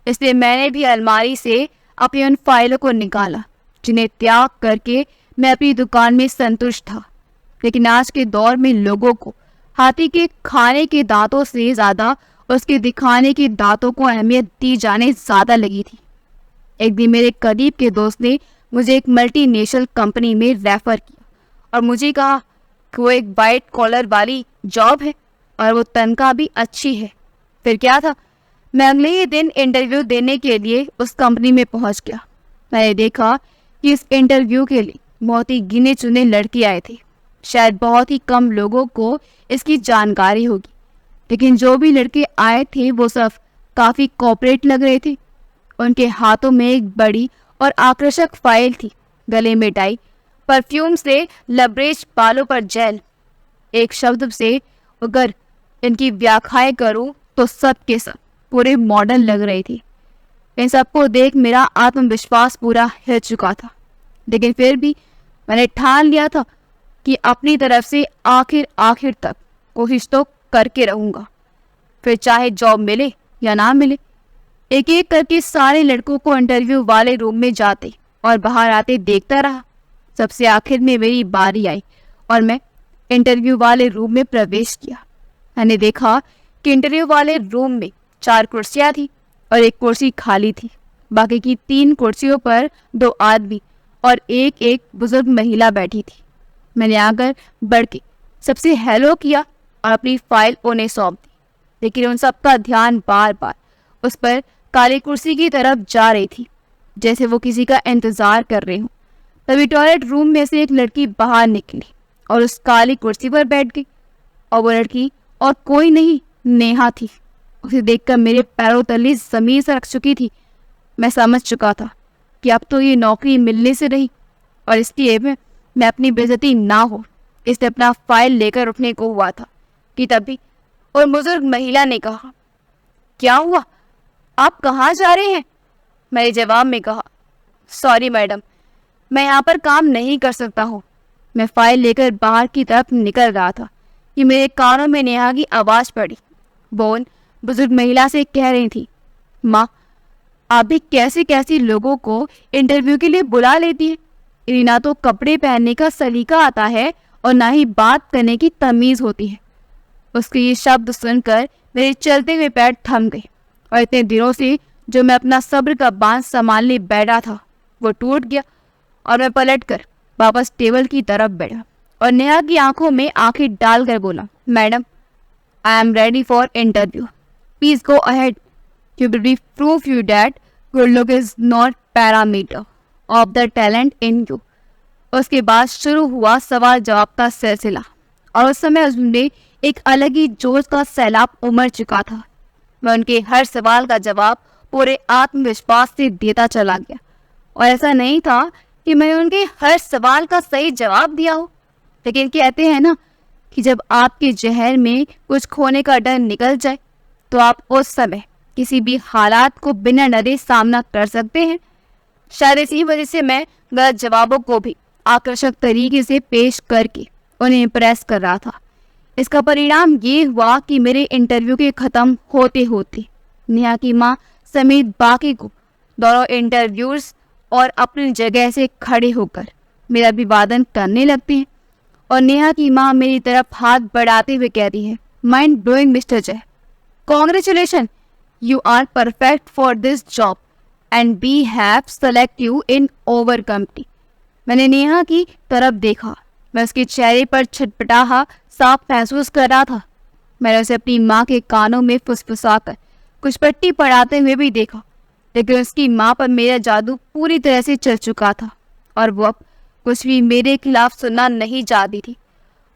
S1: इसलिए मैंने भी अलमारी से अपनी उन फाइलों को निकाला जिन्हें त्याग करके मैं अपनी दुकान में संतुष्ट था। लेकिन आज के दौर में लोगों को हाथी के खाने के दांतों से ज़्यादा उसके दिखाने के दांतों को अहमियत दी जाने ज़्यादा लगी थी। एक दिन मेरे करीब के दोस्त ने मुझे एक मल्टीनेशनल कंपनी में रेफर किया और मुझे कहा कि वो एक वाइट कॉलर वाली जॉब है और वो तनख्वाह भी अच्छी है। फिर क्या था, मैं अगले ही दिन इंटरव्यू देने के लिए उस कंपनी में पहुंच गया। मैंने देखा कि इस इंटरव्यू के लिए बहुत ही गिने चुने लड़के आए थे। शायद बहुत ही कम लोगों को इसकी जानकारी होगी, लेकिन जो भी लड़के आए थे वो सब काफ़ी कॉपरेट लग रहे थे। उनके हाथों में एक बड़ी और आकर्षक फाइल थी, गले में टाई, परफ्यूम से लबरेज, बालों पर जेल। एक शब्द से अगर इनकी व्याख्याएं करूं तो सब के सब पूरे मॉडर्न लग रही थी। इन सबको देख मेरा आत्मविश्वास पूरा हिल चुका था, लेकिन फिर भी मैंने ठान लिया था कि अपनी तरफ से आखिर तक कोशिश तो करके रहूँगा, फिर चाहे जॉब मिले या ना मिले। एक एक करके सारे लड़कों को इंटरव्यू वाले रूम में जाते और बाहर आते देखता रहा। सबसे आखिर में मेरी बारी आई और मैं इंटरव्यू वाले रूम में प्रवेश किया। मैंने देखा कि इंटरव्यू वाले रूम में 4 कुर्सियां थी और एक कुर्सी खाली थी। बाकी की 3 कुर्सियों पर 2 आदमी और एक बुजुर्ग महिला बैठी थी। मैंने आकर बढ़ के सबसे हेलो किया और अपनी फाइल उन्हें सौंप दी, लेकिन उन सबका ध्यान बार बार उस पर काली कुर्सी की तरफ जा रही थी, जैसे वो किसी का इंतजार कर रहे हों। तभी टॉयलेट रूम में से एक लड़की बाहर निकली और उस काली कुर्सी पर बैठ गई। और वो लड़की और कोई नहीं, नेहा थी। उसे देखकर मेरे पैरों तले ज़मीन से रख चुकी थी। मैं समझ चुका था कि अब तो ये नौकरी मिलने से रही और इसलिए मैं अपनी बेइज्जती ना हो इसलिए अपना फाइल लेकर उठने को हुआ था कि तभी और बुजुर्ग महिला ने कहा, क्या हुआ, आप कहाँ जा रहे हैं? मैंने जवाब में कहा, सॉरी मैडम, मैं यहाँ पर काम नहीं कर सकता हूँ। मैं फाइल लेकर बाहर की तरफ निकल रहा था कि मेरे कानों में नेहा की आवाज़ पड़ी। वो उन बुजुर्ग महिला से कह रही थी, माँ, आप भी कैसे कैसे लोगों को इंटरव्यू के लिए बुला लेती है। इन्हें ना तो कपड़े पहनने का सलीका आता है और ना ही बात करने की तमीज़ होती है। उसके ये शब्द सुनकर मेरे चलते हुए पैर थम गए और इतने दिनों से जो मैं अपना सब्र का बांध संभालने बैठा था वो टूट गया और मैं पलटकर वापस टेबल की तरफ बैठा और नेहा की आंखों में आंखें डालकर बोला, madam, I am ready for interview, please go ahead, you will be proof you that good look is not parameter of the talent in you. उसके बाद शुरू हुआ सवाल जवाब का सिलसिला और उस समय उसमें एक अलग ही जोश का सैलाब उमड़ चुका था। मैं उनके हर सवाल का जवाब पूरे आत्मविश्वास से देता चला गया और ऐसा नहीं था कि मैंने उनके हर सवाल का सही जवाब दिया हो, लेकिन कहते हैं ना कि जब आपके जहर में कुछ खोने का डर निकल जाए तो आप उस समय किसी भी हालात को बिना डरे सामना कर सकते हैं। शायद इसी वजह से मैं गलत जवाबों को भी आकर्षक तरीके से पेश करके उन्हें इम्प्रेस कर रहा था। इसका परिणाम ये हुआ कि मेरे इंटरव्यू के ख़त्म होते होते नेहा की माँ समेत बाकी को दोनों इंटरव्यूज और अपनी जगह से खड़े होकर मेरा अभिवादन करने लगते हैं और नेहा की माँ मेरी तरफ हाथ बढ़ाते हुए कहती है, mind blowing mister Jay, congratulation, you are perfect for this job and we have select you in over company. मैंने नेहा की तरफ देखा। मैं उसके चेहरे पर छटपटाहा साफ महसूस कर रहा था। मैंने उसे अपनी माँ के कानों में फुसफुसाकर कुछ पट्टी पढ़ाते हुए भी देखा, लेकिन उसकी माँ पर मेरा जादू पूरी तरह से चल चुका था और वो अब कुछ भी मेरे खिलाफ सुनना नहीं चाहती थी।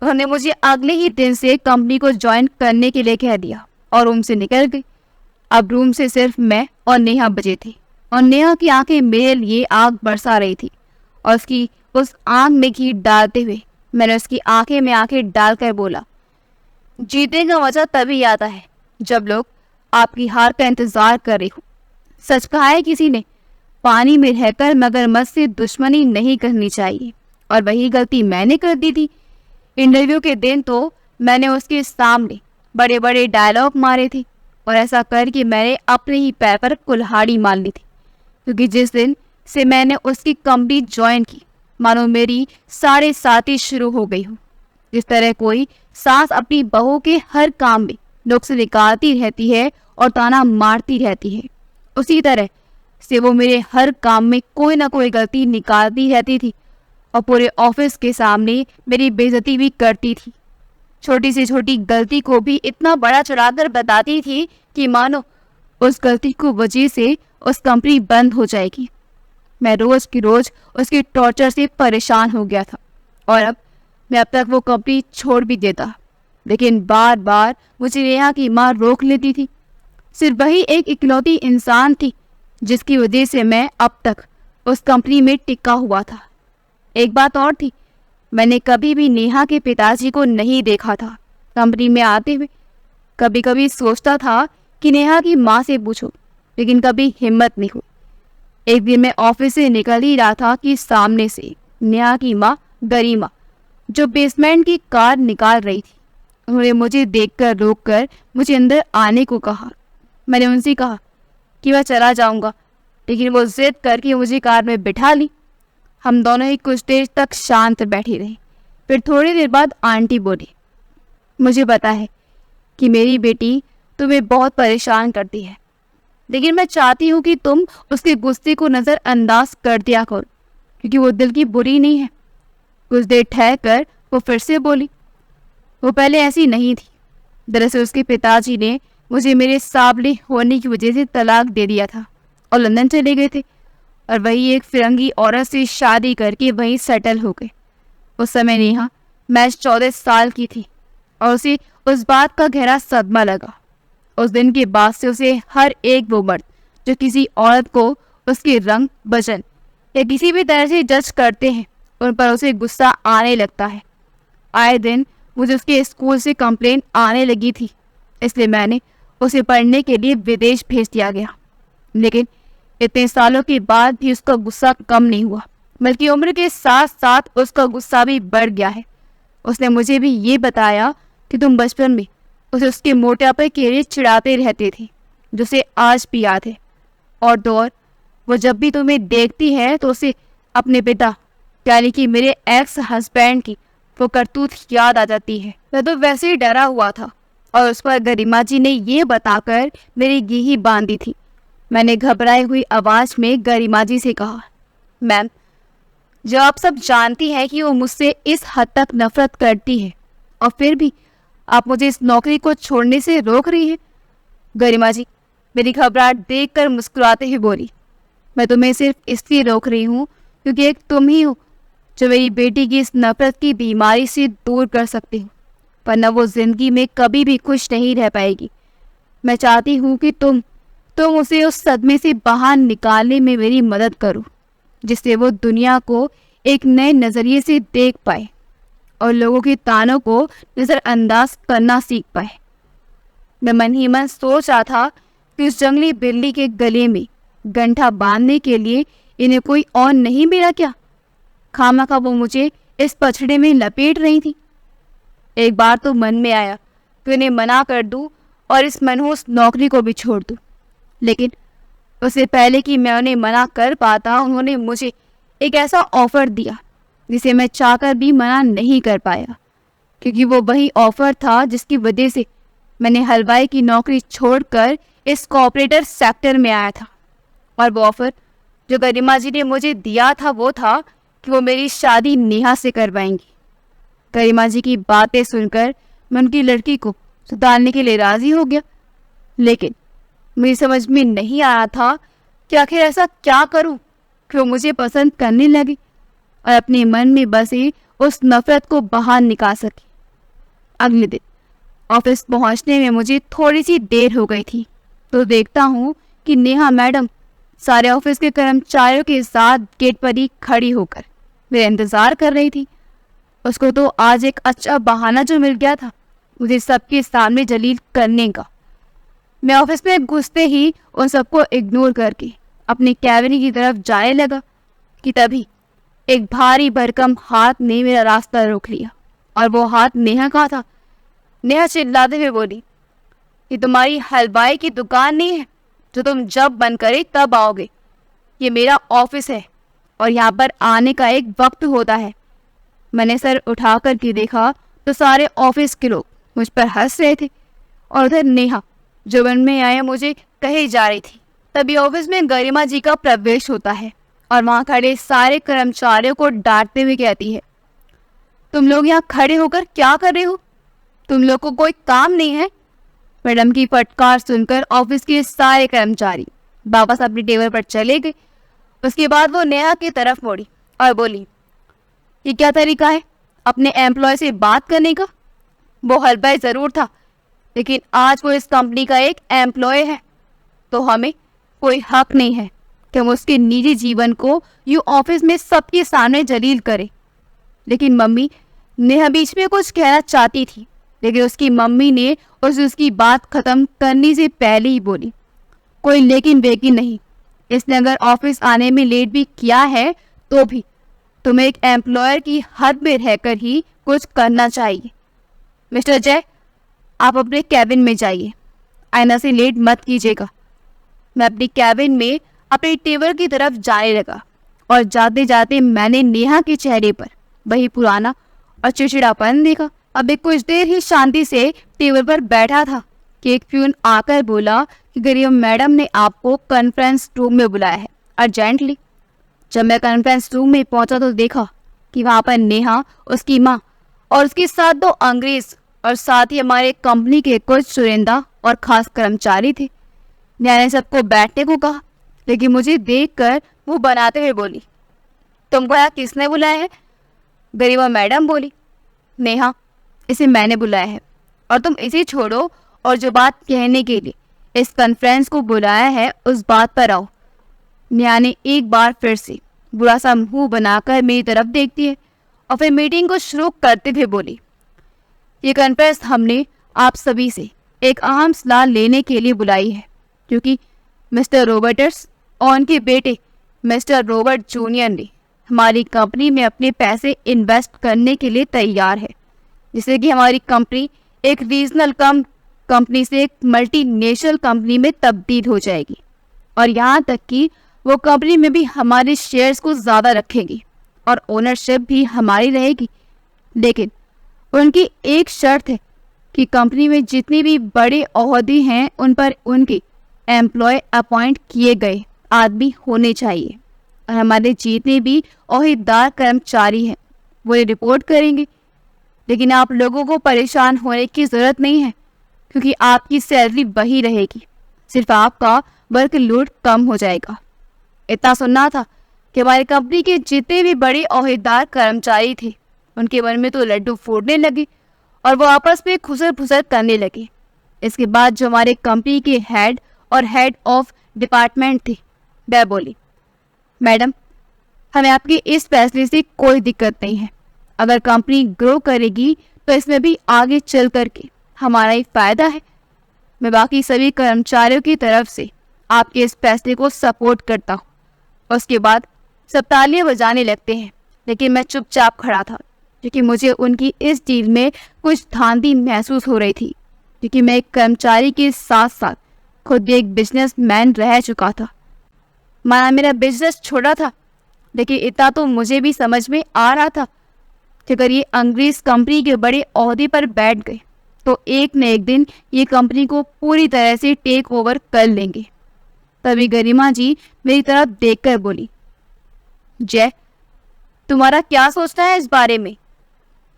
S1: उन्होंने मुझे अगले ही दिन से कंपनी को ज्वाइन करने के लिए कह दिया और रूम से निकल गई। अब रूम से सिर्फ मैं और नेहा बचे थे और नेहा की आंखें मेरे लिए आग बरसा रही थी और उसकी उस आंख में घी डालते हुए मैंने उसकी आंखें में आंखें डालकर बोला, जीतने का मजा तभी आता है जब लोग आपकी हार का इंतजार कर रहे हो। सच कहा है किसी ने, पानी में रहकर मगरमच्छ से दुश्मनी नहीं करनी चाहिए, और वही गलती मैंने कर दी थी। इंटरव्यू के दिन तो मैंने उसके सामने बड़े बड़े डायलॉग मारे थे और ऐसा करके मैंने अपने ही पैर पर कुल्हाड़ी मार ली थी, क्योंकि जिस दिन से मैंने उसकी कंपनी ज्वाइन की मानो मेरी साढ़े साथी शुरू हो गई हो। जिस तरह कोई सास अपनी बहू के हर काम में नुक्स निकालती रहती है और ताना मारती रहती है, उसी तरह से वो मेरे हर काम में कोई ना कोई गलती निकालती रहती थी और पूरे ऑफिस के सामने मेरी बेइज्जती भी करती थी। छोटी से छोटी गलती को भी इतना बड़ा चढ़ाकर बताती थी कि मानो उस गलती को वजह से उस कंपनी बंद हो जाएगी। मैं रोज की रोज उसके टॉर्चर से परेशान हो गया था और अब तक वो कंपनी छोड़ भी देता, लेकिन बार बार मुझे नेहा की माँ रोक लेती थी। सिर्फ वही एक इकलौती इंसान थी जिसकी वजह से मैं अब तक उस कंपनी में टिका हुआ था। एक बात और थी, मैंने कभी भी नेहा के पिताजी को नहीं देखा था कंपनी में आते हुए। कभी कभी सोचता था कि नेहा की माँ से पूछो, लेकिन कभी हिम्मत नहीं हुई। एक दिन मैं ऑफिस से निकल ही रहा था कि सामने से नेहा की माँ गरिमा, जो बेसमेंट की कार निकाल रही थी, उन्होंने मुझे देखकर रोककर मुझे अंदर आने को कहा। मैंने उनसे कहा कि मैं चला जाऊंगा, लेकिन वो जिद करके मुझे कार में बिठा ली। हम दोनों ही कुछ देर तक शांत बैठे रहे। फिर थोड़ी देर बाद आंटी बोली, मुझे पता है कि मेरी बेटी तुम्हें बहुत परेशान करती है, लेकिन मैं चाहती हूँ कि तुम उसके गुस्से को नज़रअंदाज कर दिया करो, क्योंकि वो दिल की बुरी नहीं है। कुछ देर ठहर कर वो फिर से बोली, वो पहले ऐसी नहीं थी। दरअसल उसके पिताजी ने मुझे मेरे साबले होने की वजह से तलाक दे दिया था और लंदन चले गए थे, और वही एक फिरंगी औरत से शादी करके वहीं सेटल हो गए। उस समय नेहा महज 14 साल की थी और उसे उस बात का गहरा सदमा लगा। उस दिन के बाद से उसे हर एक वो मर्द जो किसी औरत को उसके रंग, वजन या किसी भी तरह से जज करते हैं, उन पर उसे गुस्सा आने लगता है। आए दिन मुझे उसके स्कूल से कंप्लेंट आने लगी थी, इसलिए मैंने उसे पढ़ने के लिए विदेश भेज दिया गया। लेकिन इतने सालों के बाद भी उसका गुस्सा कम नहीं हुआ, बल्कि उम्र के साथ साथ उसका गुस्सा भी बढ़ गया है। उसने मुझे भी ये बताया कि तुम बचपन में उसे उसके मोटापे के लिए चिढ़ाते रहते थे, जो उसे आज भी याद है। और तो और वो जब भी तुम्हें देखती है तो उसे अपने पिता यानी कि मेरे एक्स हस्बैंड की वो करतूत याद आ जाती है। मैं तो वैसे ही डरा हुआ था और उस पर गरिमा जी ने ये बताकर मेरी गिही बांधी थी। मैंने घबराई हुई आवाज में गरिमा जी से कहा, मैम, जो आप सब जानती हैं कि वो मुझसे इस हद तक नफरत करती है और फिर भी आप मुझे इस नौकरी को छोड़ने से रोक रही है। गरिमा जी मेरी घबराहट देखकर मुस्कुराते ही बोली, मैं तुम्हें सिर्फ इसलिए रोक रही हूँ क्योंकि एक तुम ही हो जो मेरी बेटी की इस नफरत की बीमारी से दूर कर सकती हो, वरना वो जिंदगी में कभी भी खुश नहीं रह पाएगी। मैं चाहती हूँ कि तुम उसे उस सदमे से बाहर निकालने में मेरी मदद करो, जिससे वो दुनिया को एक नए नज़रिए से देख पाए और लोगों के तानों को नज़रअंदाज करना सीख पाए। मैं मन ही मन सोच रहा था कि उस जंगली बिल्ली के गले में गंठा बांधने के लिए इन्हें कोई और नहीं मिला क्या। खामखा वो मुझे इस पछड़े में लपेट रही थी। एक बार तो मन में आया कि उन्हें मना कर दूं और इस मनहूस नौकरी को भी छोड़ दूं, लेकिन उससे पहले कि मैं उन्हें मना कर पाता, उन्होंने मुझे एक ऐसा ऑफ़र दिया जिसे मैं चाहकर भी मना नहीं कर पाया, क्योंकि वो वही ऑफ़र था जिसकी वजह से मैंने हलवाई की नौकरी छोड़कर इस कॉर्पोरेटर सेक्टर में आया था। और वो ऑफ़र जो गरिमा जी ने मुझे दिया था वो था कि वो मेरी शादी नेहा से करवाएंगी। गरिमा जी की बातें सुनकर मैं उनकी लड़की को सुधारने के लिए राज़ी हो गया, लेकिन मुझे समझ में नहीं आ रहा था कि आखिर ऐसा क्या करूं कि वो मुझे पसंद करने लगे और अपने मन में बसी उस नफरत को बाहर निकाल सके। अगले दिन ऑफिस पहुंचने में मुझे थोड़ी सी देर हो गई थी, तो देखता हूँ कि नेहा मैडम सारे ऑफिस के कर्मचारियों के साथ गेट पर ही खड़ी होकर मेरा इंतज़ार कर रही थी। उसको तो आज एक अच्छा बहाना जो मिल गया था मुझे सबके सामने जलील करने का। मैं ऑफिस में घुसते ही उन सबको इग्नोर करके अपने कैबिन की तरफ जाने लगा कि तभी एक भारी भरकम हाथ ने मेरा रास्ता रोक लिया, और वो हाथ नेहा का था। नेहा चिल्लाते हुए बोली, ये तुम्हारी हलवाई की दुकान नहीं है जो तुम जब मन करे तब आओगे। ये मेरा ऑफिस है और यहाँ पर आने का एक वक्त होता है। मैंने सर उठा कर के देखा तो सारे ऑफिस के लोग मुझ पर हंस रहे थे, और उधर नेहा जो मन में आए मुझे कहे जा रही थी। तभी ऑफिस में गरिमा जी का प्रवेश होता है और वहाँ खड़े सारे कर्मचारियों को डांटते हुए कहती है, तुम लोग यहाँ खड़े होकर क्या कर रहे हो? तुम लोग को कोई काम नहीं है? मैडम की फटकार सुनकर ऑफिस के सारे कर्मचारी वापस अपनी टेबल पर चले गए। उसके बाद वो नेहा की तरफ मुड़ी और बोली, ये क्या तरीका है अपने एम्प्लॉय से बात करने का? वो हलवाई ज़रूर था, लेकिन आज वो इस कंपनी का एक एम्प्लॉय है, तो हमें कोई हक नहीं है कि हम उसके निजी जीवन को यूँ ऑफिस में सबके सामने जलील करें। लेकिन मम्मी, नेहा बीच में कुछ कहना चाहती थी, लेकिन उसकी मम्मी ने उसकी बात खत्म करने से पहले ही बोली, कोई लेकिन वेकिन नहीं। इसने अगर ऑफिस आने में लेट भी किया है तो भी तुम्हें एक एम्प्लॉयर की हद में रहकर ही कुछ करना चाहिए। मिस्टर जय, आप अपने कैबिन में जाइए, आईना से लेट मत कीजिएगा। मैं अपनी कैबिन में अपनी टेबल की तरफ जाने लगा, और जाते जाते मैंने नेहा के चेहरे पर वही पुराना और चिड़चिड़ापन देखा। अभी कुछ देर ही शांति से टेबल पर बैठा था कि एक प्यून आकर बोला कि गरिमा मैडम ने आपको कॉन्फ्रेंस रूम में बुलाया है अर्जेंटली। जब मैं कॉन्फ्रेंस रूम में पहुंचा तो देखा कि वहां पर नेहा, उसकी माँ और उसके साथ 2 अंग्रेज और साथ ही हमारे कंपनी के कुछ चुनिंदा और खास कर्मचारी थे। नेहा ने सबको बैठने को कहा, लेकिन मुझे देखकर मुंह बनाते हुए बोली, तुमको यहाँ किसने बुलाया है? गरिमा मैडम बोली, नेहा, इसे मैंने बुलाया है और तुम इसे छोड़ो और जो बात कहने के लिए इस कॉन्फ्रेंस को बुलाया है उस बात पर आओ। नेहा ने एक बार फिर से बुरा सा मुंह बनाकर मेरी तरफ देखती है और फिर मीटिंग को शुरू करते हुए बोली, ये कॉन्फ्रेंस हमने आप सभी से एक अहम सलाह लेने के लिए बुलाई है, क्योंकि मिस्टर रॉबर्ट्स और उनके बेटे मिस्टर रॉबर्ट जूनियर ने हमारी कंपनी में अपने पैसे इन्वेस्ट करने के लिए तैयार है, जिससे कि हमारी कंपनी एक रीजनल कंपनी से एक मल्टीनेशनल कंपनी में तब्दील हो जाएगी, और यहाँ तक कि वो कंपनी में भी हमारे शेयर्स को ज़्यादा रखेंगी और ओनरशिप भी हमारी रहेगी। लेकिन उनकी एक शर्त है कि कंपनी में जितने भी बड़े ओहदे हैं उन पर उनके एम्प्लॉय अपॉइंट किए गए आदमी होने चाहिए, और हमारे जितने भी ओहदेदार कर्मचारी हैं वो ये रिपोर्ट करेंगे। लेकिन आप लोगों को परेशान होने की ज़रूरत नहीं है, क्योंकि आपकी सैलरी वही रहेगी, सिर्फ आपका वर्कलोड कम हो जाएगा। इतना सुनना था कि हमारी कंपनी के जितने भी बड़े ओहदेदार कर्मचारी थे उनके मन में तो लड्डू फूटने लगे और वो आपस में खुसर फुसर करने लगे। इसके बाद जो हमारे कंपनी के हेड और हेड ऑफ डिपार्टमेंट थे वह बोली, मैडम, हमें आपके इस फैसले से कोई दिक्कत नहीं है। अगर कंपनी ग्रो करेगी तो इसमें भी आगे चल करके हमारा ही फायदा है। मैं बाकी सभी कर्मचारियों की तरफ से आपके इस फैसले को सपोर्ट करता हूँ। उसके बाद सब तालियां बजाने लगते हैं, लेकिन मैं चुपचाप खड़ा था, क्योंकि मुझे उनकी इस डील में कुछ धांधली महसूस हो रही थी, क्योंकि मैं एक कर्मचारी के साथ साथ खुद एक बिजनेसमैन रह चुका था। माना मेरा बिजनेस छोटा था, लेकिन इतना तो मुझे भी समझ में आ रहा था कि अगर ये अंग्रेज कंपनी के बड़े ओहदे पर बैठ गए तो एक न एक दिन ये कंपनी को पूरी तरह से टेक ओवर कर लेंगे। तभी गरिमा जी मेरी तरफ देखकर बोली, जय, तुम्हारा क्या सोचना है इस बारे में?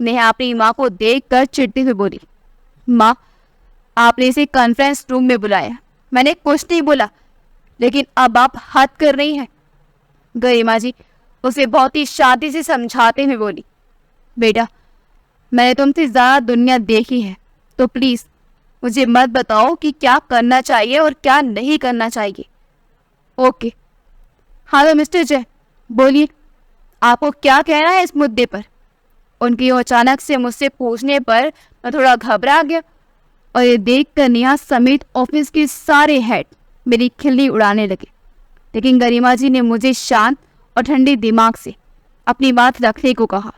S1: नेहा अपनी माँ को देखकर चिढ़ते हुए बोली, माँ, आपने इसे कॉन्फ्रेंस रूम में बुलाया, मैंने कुछ नहीं बोला, लेकिन अब आप हद कर रही हैं। गरिमा जी उसे बहुत ही शांति से समझाते हुए बोली, बेटा, मैंने तुमसे ज़्यादा दुनिया देखी है, तो प्लीज़ मुझे मत बताओ कि क्या करना चाहिए और क्या नहीं करना चाहिए। ओके, हाँ तो मिस्टर जय, बोलिए, आपको क्या कहना है इस मुद्दे पर? उनकी अचानक से मुझसे पूछने पर मैं थोड़ा घबरा गया और ये देखकर नेहा समेत ऑफिस के सारे हेड मेरी खिल्ली उड़ाने लगे। लेकिन गरिमा जी ने मुझे शांत और ठंडे दिमाग से अपनी बात रखने को कहा।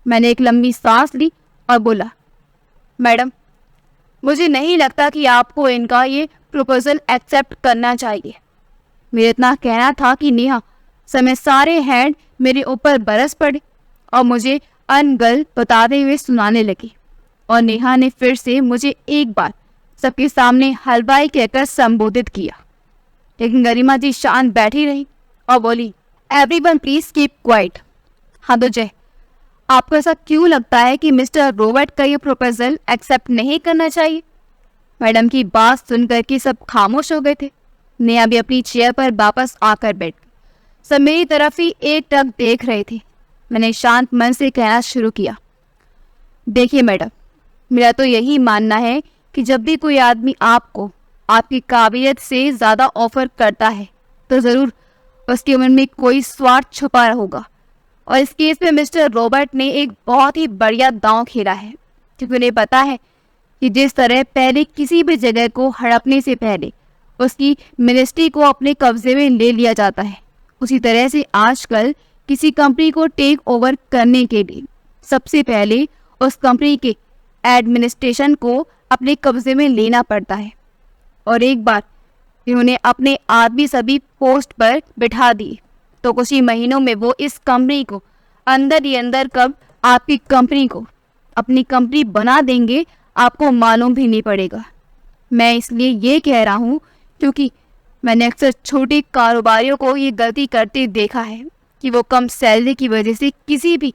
S1: मैंने एक लंबी सांस ली और बोला, मैडम, मुझे नहीं लगता कि आपको इनका ये प्रपोजल एक्सेप्ट करना चाहिए। मेरा इतना कहना था कि नेहा समय सारे हैंड मेरे ऊपर बरस पड़े और मुझे अनगल बताते हुए सुनाने लगी। और नेहा ने फिर से मुझे एक बार सबके सामने हलवाई कहकर संबोधित किया। लेकिन गरिमा जी शांत बैठी रही और बोली, एवरीवन प्लीज कीप क्वाइट। हाँ तो जय, आपको ऐसा क्यों लगता है कि मिस्टर रॉबर्ट का ये प्रपोजल एक्सेप्ट नहीं करना चाहिए? मैडम की बात सुनकर के सब खामोश हो गए थे। नेहा भी अपनी चेयर पर वापस आकर बैठ गई। सब मेरी तरफ ही एक टक देख रहे थे। मैंने शांत मन से कहना शुरू किया, देखिए मैडम, मेरा तो यही मानना है कि जब भी कोई आदमी आपको आपकी काबिलियत से ज़्यादा ऑफर करता है तो ज़रूर उसके मन में कोई स्वार्थ छुपा होगा। और इस केस में मिस्टर रॉबर्ट ने एक बहुत ही बढ़िया दांव खेला है, क्योंकि उन्हें पता है कि जिस तरह पहले किसी भी जगह को हड़पने से पहले उसकी मिनिस्ट्री को अपने कब्जे में ले लिया जाता है, उसी तरह से आजकल किसी कंपनी को टेक ओवर करने के लिए सबसे पहले उस कंपनी के एडमिनिस्ट्रेशन को अपने कब्जे में लेना पड़ता है। और एक बार इन्होंने अपने आदमी सभी पोस्ट पर बिठा दिए तो कुछ ही महीनों में वो इस कंपनी को अंदर ही अंदर कब आपकी कंपनी को अपनी कंपनी बना देंगे आपको मालूम भी नहीं पड़ेगा। मैं इसलिए ये कह रहा हूँ क्योंकि मैंने अक्सर छोटे कारोबारियों को ये गलती करते देखा है कि वो कम सैलरी की वजह से किसी भी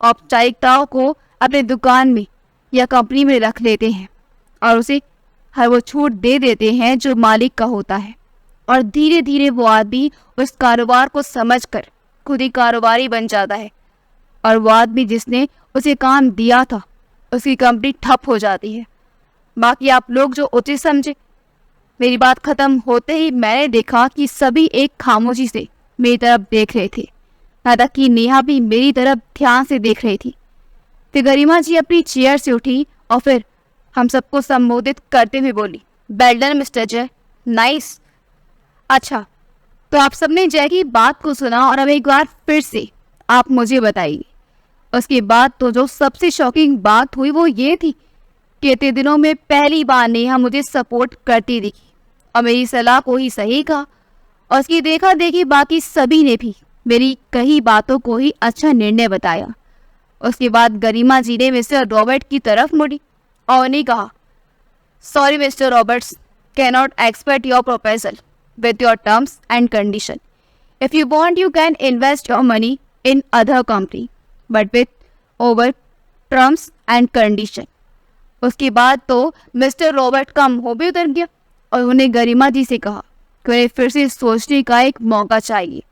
S1: औपचारिकताओं को अपने दुकान में या कंपनी में रख लेते हैं और उसे हर वो छूट दे देते हैं जो मालिक का होता है। और धीरे धीरे वो आदमी उस कारोबार को समझकर खुद ही कारोबारी बन जाता है और वो आदमी जिसने उसे काम दिया था उसकी कंपनी ठप हो जाती है। बाकी आप लोग जो उचित समझे। मेरी बात खत्म होते ही मैंने देखा कि सभी एक खामोशी से मेरी तरफ देख रहे थे, यहाँ तक कि नेहा भी मेरी तरफ ध्यान से देख रही थी। फिर गरिमा जी अपनी चेयर से उठी और फिर हम सबको संबोधित करते हुए बोली, वेल डन मिस्टर जय, नाइस। अच्छा, तो आप सबने जय की बात को सुना और अब एक बार फिर से आप मुझे बताइए। उसके बाद तो जो सबसे शॉकिंग बात हुई वो ये थी कि इतने दिनों में पहली बार नेहा मुझे सपोर्ट करती दिखी और मेरी सलाह को ही सही कहा और उसकी देखा देखी बाकी सभी ने भी मेरी कही बातों को ही अच्छा निर्णय बताया। उसके बाद गरिमा जी ने मिस्टर रॉबर्ट की तरफ मुड़ी और उन्हें कहा, sorry mister Roberts, can not expect your proposal with your terms and condition. If you want, you can invest your money in other company, but with over terms and condition. उसके बाद तो mister Robert का मुंह भी उतर गया और उन्हें गरिमा जी से कहा कि उन्हें फिर से सोचने का एक मौका चाहिए।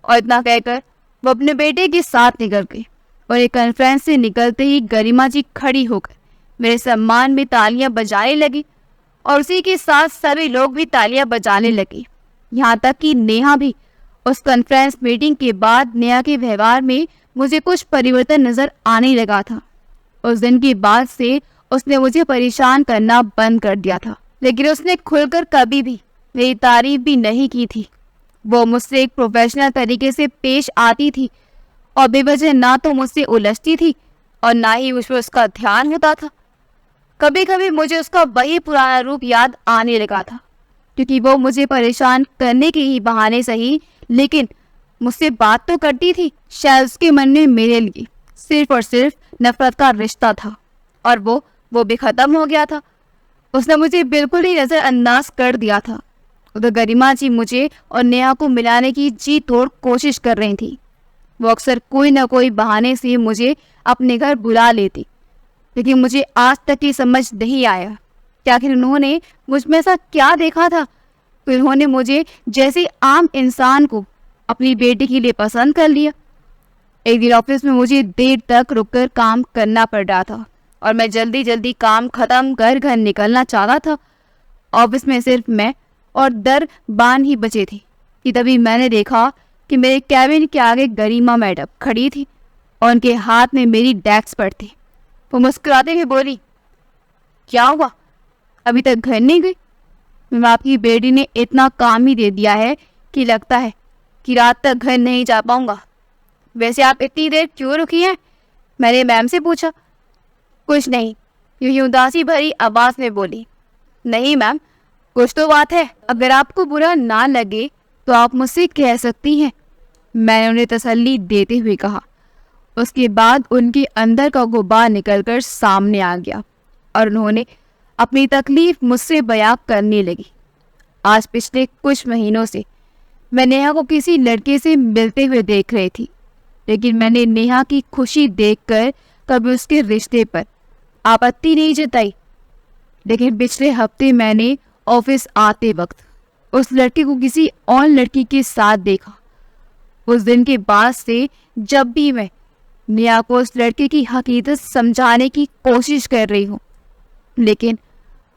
S1: और इतना कहकर वो अपने बेटे के साथ निकल गए। और एक कॉन्फ्रेंस से निकलते ही गरिमा जी खड़ी होकर मेरे सम्मान में तालियां बजाने लगी और उसी के साथ सभी लोग भी तालियां बजाने लगे। यहाँ तक कि नेहा भी। उस कॉन्फ्रेंस मीटिंग के बाद नेहा के व्यवहार में मुझे कुछ परिवर्तन नजर आने लगा था। उस दिन के बाद से उसने मुझे परेशान करना बंद कर दिया था, लेकिन उसने खुलकर कभी भी मेरी तारीफ भी नहीं की थी। वो मुझसे एक प्रोफेशनल तरीके से पेश आती थी और बेवजह ना तो मुझसे उलझती थी और ना ही मुझ पर उसका ध्यान होता था। कभी कभी मुझे उसका वही पुराना रूप याद आने लगा था क्योंकि वो मुझे परेशान करने के ही बहाने सही, लेकिन मुझसे बात तो करती थी। शायद उसके मन में मेरे लिए सिर्फ और सिर्फ नफरत का रिश्ता था, और वो भी खत्म हो गया था। उसने मुझे बिल्कुल ही नजरअंदाज कर दिया था। उधर गरिमा जी मुझे और नेहा को मिलाने की जी तोड़ कोशिश कर रही थी। वो अक्सर कोई ना कोई बहाने से मुझे अपने घर बुला लेती, लेकिन मुझे आज तक ये समझ नहीं आया कि आखिर उन्होंने मुझ में ऐसा क्या देखा था कि उन्होंने मुझे जैसे आम इंसान को अपनी बेटी के लिए पसंद कर लिया। एक दिन ऑफिस में मुझे देर तक रुककर काम करना पड़ रहा था और मैं जल्दी जल्दी काम खत्म कर घर निकलना चाहता था। ऑफिस में सिर्फ मैं और दरबान ही बचे थे कि तभी मैंने देखा कि मेरे कैबिन के आगे गरिमा मैडम खड़ी थी और उनके हाथ में मेरी डेस्क पर थी। वो मुस्कुराते हुए बोली, क्या हुआ, अभी तक घर नहीं गई? मैम, आपकी बेटी ने इतना काम ही दे दिया है कि लगता है कि रात तक घर नहीं जा पाऊंगा। वैसे आप इतनी देर क्यों रुकी हैं? मैंने मैम से पूछा। कुछ नहीं, यूं उदासी भरी आवाज में बोली। नहीं मैम, कुछ तो बात है। अगर आपको बुरा ना लगे तो आप मुझसे कह सकती हैं, मैंने उन्हें तसल्ली देते हुए कहा। उसके बाद उनके अंदर का गुबार निकलकर सामने आ गया और उन्होंने अपनी तकलीफ मुझसे बयां करने लगी। आज पिछले कुछ महीनों से मैं नेहा को किसी लड़के से मिलते हुए देख रही थी, लेकिन मैंने नेहा की खुशी देखकर कभी उसके रिश्ते पर आपत्ति नहीं जताई। लेकिन पिछले हफ्ते मैंने ऑफिस आते वक्त उस लड़के को किसी और लड़की के साथ देखा। उस दिन के बाद से जब भी मैं नेहा को उस लड़के की हकीकत समझाने की कोशिश कर रही हूँ, लेकिन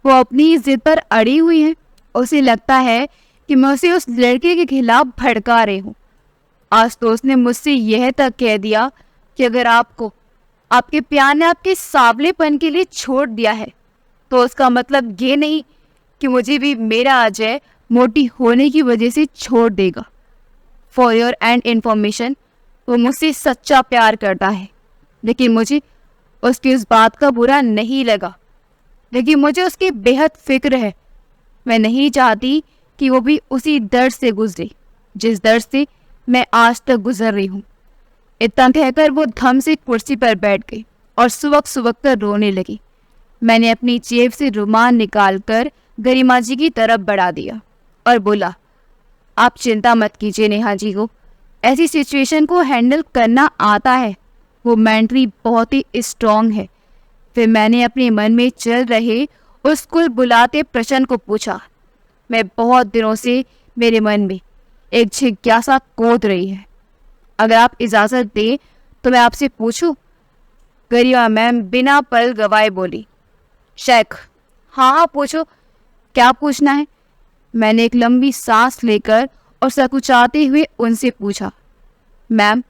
S1: वो अपनी जिद पर अड़ी हुई है। उसे लगता है कि मैं उसे उस लड़के के खिलाफ भड़का रही हूँ। आज तो उसने मुझसे यह तक कह दिया कि अगर आपको आपके प्यार ने आपके सावलेपन के लिए छोड़ दिया है तो उसका मतलब ये नहीं कि मुझे भी मेरा अजय मोटी होने की वजह से छोड़ देगा। फॉर योर एंड इन्फॉर्मेशन, वो मुझसे सच्चा प्यार करता है, लेकिन मुझे उसकी उस बात का बुरा नहीं लगा। लेकिन मुझे उसकी बेहद फिक्र है। मैं नहीं चाहती कि वो भी उसी दर्द से गुजरे जिस दर्द से मैं आज तक गुजर रही हूँ। इतना कहकर वो धम से कुर्सी पर बैठ गई और सुबक सुबक कर रोने लगी। मैंने अपनी जेब से रुमाल निकालकर गरिमा जी की तरफ बढ़ा दिया और बोला, आप चिंता मत कीजिए नेहा जी को ऐसी सिचुएशन को हैंडल करना आता है। वो मेंटली बहुत ही स्ट्रांग है। फिर मैंने अपने मन में चल रहे उस कुल बुलाते प्रश्न को पूछा। मैं बहुत दिनों से मेरे मन में एक जिज्ञासा कूद रही है। अगर आप इजाज़त दें तो मैं आपसे पूछूं? गरिमा मैम बिना पल गवाए बोली। शेख, हाँ पूछो, क्या पूछना है? मैंने एक लंबी सांस लेकर और सकुचाते हुए उनसे पूछा। मैम,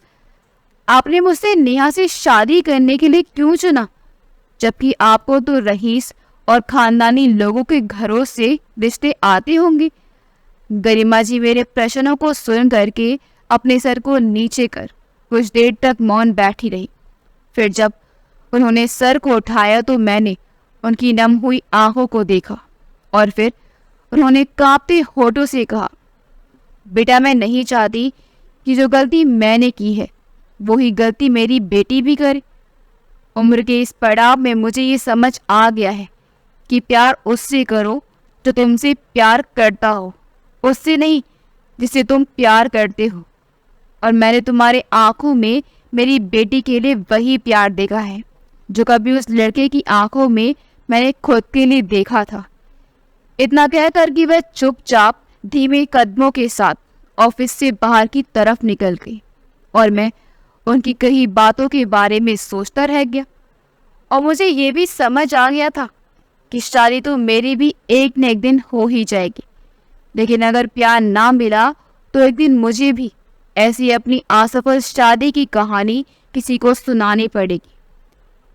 S1: आपने मुझसे नेहा से शादी करने के लिए क्यों चुना, जबकि आपको तो रईस और खानदानी लोगों के घरों से रिश्ते आते होंगे? गरिमा जी मेरे प्रश्नों को सुन करके अपने सर को नीचे कर कुछ देर तक मौन बैठी रही। फिर जब उन्होंने सर को उठाया तो मैंने उनकी नम हुई आंखों को देखा और फिर उन्होंने कांपते होठों से कहा, बेटा, मैं नहीं चाहती कि जो गलती मैंने की है वही गलती मेरी बेटी भी करे। उम्र के इस पड़ाव में मुझे ये समझ आ गया है कि प्यार उससे करो जो तुमसे प्यार करता हो, उससे नहीं जिससे तुम प्यार करते हो। और मैंने तुम्हारे आंखों में मेरी बेटी के लिए वही प्यार देखा है जो कभी उस लड़के की आंखों में मैंने खुद के लिए देखा था। इतना कहकर कि वह चुपचाप धीमे कदमों के साथ ऑफिस से बाहर की तरफ निकल गई और मैं उनकी कही बातों के बारे में सोचता रह गया। और मुझे ये भी समझ आ गया था कि शादी तो मेरी भी एक न एक दिन हो ही जाएगी, लेकिन अगर प्यार ना मिला तो एक दिन मुझे भी ऐसी अपनी असफल शादी की कहानी किसी को सुनानी पड़ेगी।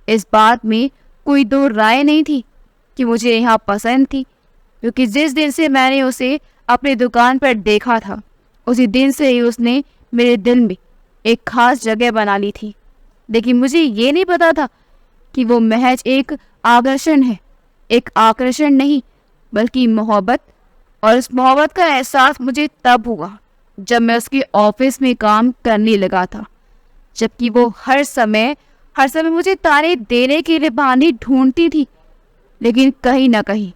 S1: इस बात में कोई दो राय नहीं थी कि मुझे यहाँ पसंद थी, क्योंकि जिस दिन से मैंने उसे अपनी दुकान पर देखा था उसी दिन से ही उसने मेरे दिल में एक खास जगह बना ली थी। लेकिन मुझे ये नहीं पता था कि वो महज एक आकर्षण है, एक आकर्षण नहीं बल्कि मोहब्बत और इस मोहब्बत का एहसास मुझे तब हुआ जब मैं उसके ऑफिस में काम करने लगा था, जबकि वो हर समय मुझे ताने देने के लिए बहाने ढूंढती थी, लेकिन कहीं ना कहीं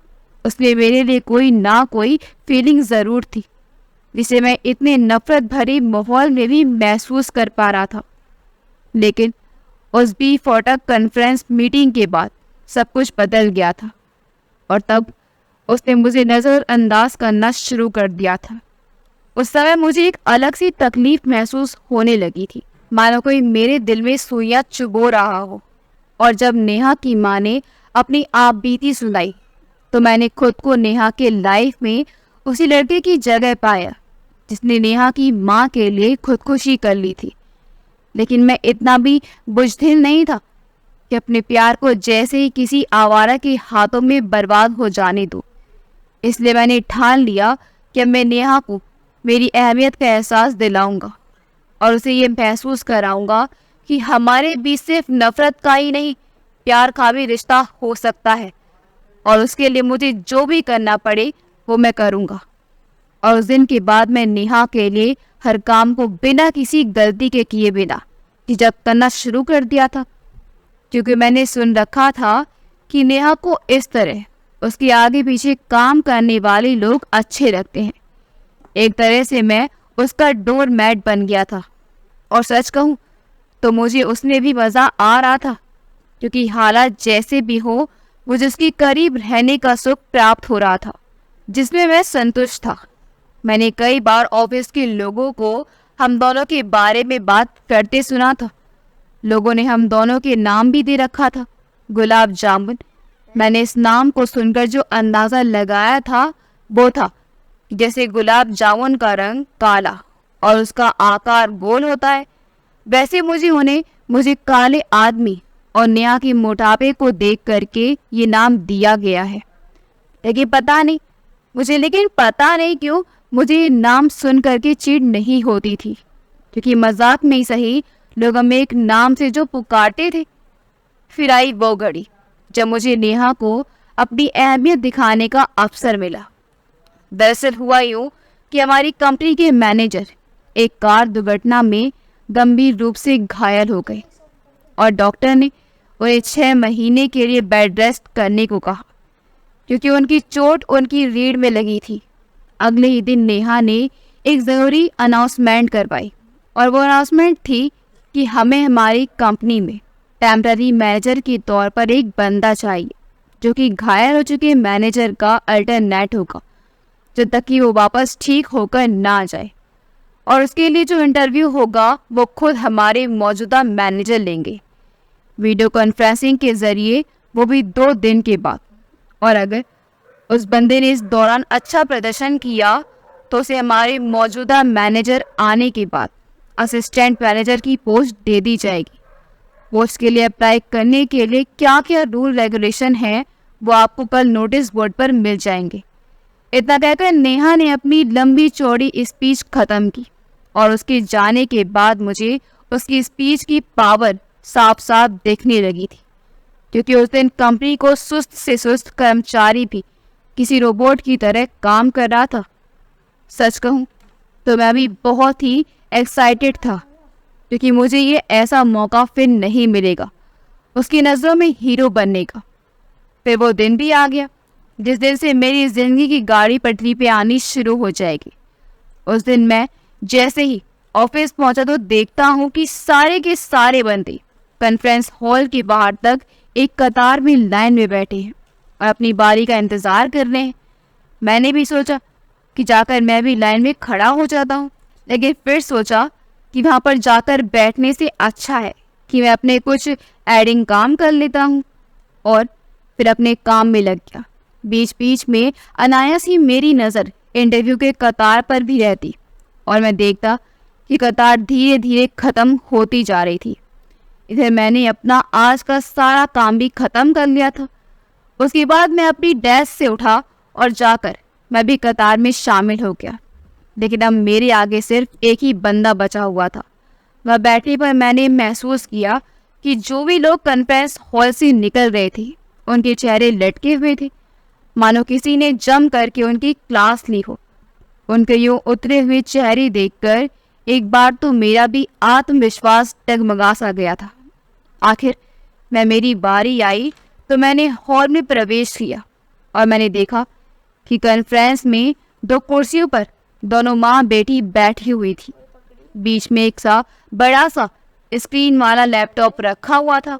S1: उसमें मेरे लिए कोई ना कोई फीलिंग ज़रूर थी, जिसे मैं इतने नफरत भरे माहौल में भी महसूस कर पा रहा था। लेकिन उस बी फोटक कॉन्फ्रेंस मीटिंग के बाद सब कुछ बदल गया था और तब उसने मुझे नज़रअंदाज करना शुरू कर दिया था। उस समय मुझे एक अलग सी तकलीफ महसूस होने लगी थी, मानो कोई मेरे दिल में सुइयां चुभो रहा हो। और जब नेहा की माँ ने अपनी आप बीती सुनाई तो मैंने खुद को नेहा के लाइफ में उसी लड़के की जगह पाया जिसने नेहा की माँ के लिए खुदकुशी कर ली थी। लेकिन मैं इतना भी बुजदिल नहीं था कि अपने प्यार को जैसे ही किसी आवारा के हाथों में बर्बाद हो जाने दूं। इसलिए मैंने ठान लिया कि अब मैं नेहा को मेरी अहमियत का एहसास दिलाऊंगा और उसे ये महसूस कराऊंगा कि हमारे बीच सिर्फ नफरत का ही नहीं, प्यार का भी रिश्ता हो सकता है। और उसके लिए मुझे जो भी करना पड़े वो मैं करूंगा। और उस दिन के बाद मैं नेहा के लिए हर काम को बिना किसी गलती के किए बिना झिझक करना शुरू कर दिया था, क्योंकि मैंने सुन रखा था कि नेहा को इस तरह उसके आगे पीछे काम करने वाले लोग अच्छे लगते हैं। एक तरह से मैं उसका डोर मैट बन गया था। और सच कहूँ तो मुझे उसमें भी मज़ा आ रहा था, क्योंकि हालात जैसे भी हो मुझे उसके करीब रहने का सुख प्राप्त हो रहा था, जिसमें मैं संतुष्ट था। मैंने कई बार ऑफिस के लोगों को हम दोनों के बारे में बात करते सुना था। लोगों ने हम दोनों के नाम भी दे रखा था, गुलाब जामुन। मैंने इस नाम को सुनकर जो अंदाज़ा लगाया था वो था जैसे गुलाब जामुन का रंग काला और उसका आकार गोल होता है, वैसे मुझे काले आदमी और नेहा के मोटापे को देख करके ये नाम दिया गया है। लेकिन पता नहीं क्यों मुझे ये नाम सुन करके चिढ़ नहीं होती थी, क्योंकि मजाक में ही सही लोग हमें एक नाम से जो पुकारते थे। फिर आई वो घड़ी जब मुझे नेहा को अपनी अहमियत दिखाने का अवसर मिला। दरअसल हुआ यूँ कि हमारी कंपनी के मैनेजर एक कार दुर्घटना में गंभीर रूप से घायल हो गए और डॉक्टर ने उन्हें 6 महीने के लिए बेड रेस्ट करने को कहा, क्योंकि उनकी चोट उनकी रीढ़ में लगी थी। अगले ही दिन नेहा ने एक ज़रूरी अनाउंसमेंट करवाई और वो अनाउंसमेंट थी कि हमें हमारी कंपनी में टेम्पररी मैनेजर के तौर पर एक बंदा चाहिए जो कि घायल हो चुके मैनेजर का अल्टरनेट होगा जब तक कि वो वापस ठीक होकर ना जाए। और उसके लिए जो इंटरव्यू होगा वो खुद हमारे मौजूदा मैनेजर लेंगे, वीडियो कॉन्फ्रेंसिंग के ज़रिए, वो भी 2 दिन के बाद। और अगर उस बंदे ने इस दौरान अच्छा प्रदर्शन किया तो उसे हमारे मौजूदा मैनेजर आने के बाद असिस्टेंट मैनेजर की पोस्ट दे दी जाएगी। पोस्ट के लिए अप्लाई करने के लिए क्या क्या रूल रेगुलेशन है वो आपको कल नोटिस बोर्ड पर मिल जाएंगे। इतना कहकर नेहा ने अपनी लंबी चौड़ी स्पीच ख़त्म की और उसके जाने के बाद मुझे उसकी स्पीच की पावर साफ साफ दिखने लगी थी, क्योंकि उस दिन कंपनी को सुस्त से सुस्त कर्मचारी भी किसी रोबोट की तरह काम कर रहा था। सच कहूँ तो मैं भी बहुत ही एक्साइटेड था, क्योंकि मुझे ये ऐसा मौका फिर नहीं मिलेगा उसकी नज़रों में हीरो बनने का। फिर वो दिन भी आ गया जिस दिन से मेरी ज़िंदगी की गाड़ी पटरी पे आनी शुरू हो जाएगी। उस दिन मैं जैसे ही ऑफिस पहुंचा तो देखता हूँ कि सारे के सारे बंदे कॉन्फ्रेंस हॉल के बाहर तक एक कतार में लाइन में बैठे हैं और अपनी बारी का इंतज़ार कर रहे हैं। मैंने भी सोचा कि जाकर मैं भी लाइन में खड़ा हो जाता हूँ, लेकिन फिर सोचा कि वहाँ पर जाकर बैठने से अच्छा है कि मैं अपने कुछ एडिंग काम कर लेता हूँ। और फिर अपने काम में लग गया। बीच बीच में अनायास ही मेरी नज़र इंटरव्यू के कतार पर भी रहती और मैं देखता कि कतार धीरे धीरे ख़त्म होती जा रही थी। इधर मैंने अपना आज का सारा काम भी ख़त्म कर लिया था। उसके बाद मैं अपनी डेस्क से उठा और जाकर मैं भी कतार में शामिल हो गया। लेकिन अब मेरे आगे सिर्फ एक ही बंदा बचा हुआ था। वह बैठने पर मैंने महसूस किया कि जो भी लोग कॉन्फ्रेंस हॉल से निकल रहे थे उनके चेहरे लटके हुए थे, मानो किसी ने जम करके उनकी क्लास ली हो। उनके यूं उतरे हुए चेहरे देखकर एक बार तो मेरा भी आत्मविश्वास डगमगा सा गया था। आखिर मेरी बारी आई तो मैंने हॉल में प्रवेश किया और मैंने देखा कि कॉन्फ्रेंस में 2 कुर्सियों पर दोनों माँ बेटी बैठी हुई थी। बीच में एक बड़ा सा स्क्रीन वाला लैपटॉप रखा हुआ था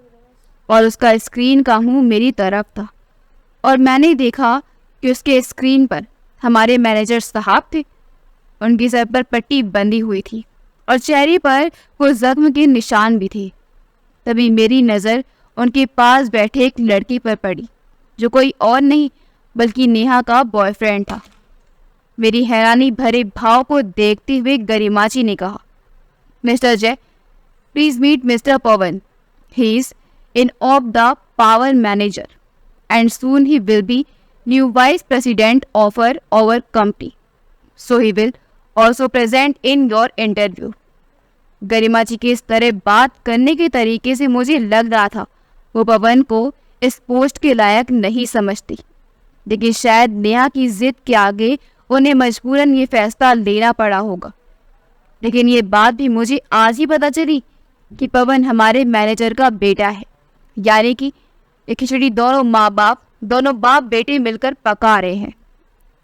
S1: और उसका स्क्रीन का मुंह मेरी तरफ था और मैंने देखा कि उसके स्क्रीन पर हमारे मैनेजर साहब थे। उनकी सर पर पट्टी बंधी हुई थी और चेहरे पर कुछ जख्म के निशान भी थे। तभी मेरी नज़र उनके पास बैठे एक लड़की पर पड़ी जो कोई और नहीं बल्कि नेहा का बॉयफ्रेंड था। मेरी हैरानी भरे भाव को देखते हुए गरिमा जी ने कहा, mister Jay, please meet mister Pawan. He is in off the power manager and soon he will be new vice president of our company. So he will also present in your interview. गरिमा जी के इस तरह बात करने के तरीके से मुझे लग रहा था वो पवन को इस पोस्ट के लायक नहीं समझती, लेकिन शायद नेहा की जिद के आगे उन्हें मजबूरन ये फैसला लेना पड़ा होगा। लेकिन ये बात भी मुझे आज ही पता चली कि पवन हमारे मैनेजर का बेटा है, यानी कि ये खिचड़ी दोनों बाप बेटे मिलकर पका रहे हैं।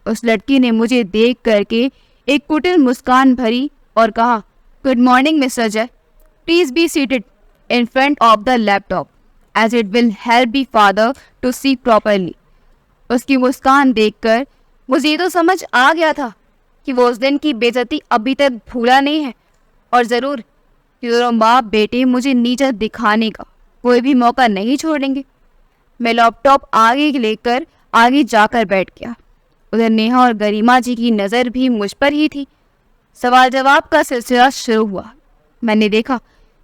S1: उस लड़की ने मुझे देख करके एक कुटिल मुस्कान भरी और कहा, good morning mister Jay, please be seated in front of the laptop as it will help be further to see properly. उसकी मुस्कान देखकर मुझे तो समझ आ गया था कि वो उस दिन की बेइज्जती अभी तक भूला नहीं है और ज़रूर कि दोनों बाप बेटे मुझे नीचा दिखाने का कोई भी मौका नहीं छोड़ेंगे। मैं लैपटॉप आगे लेकर आगे जाकर बैठ गया। उधर नेहा और गरिमा जी की नज़र भी मुझ पर ही थी। सवाल जवाब का सिलसिला शुरू हुआ। मैंने देखा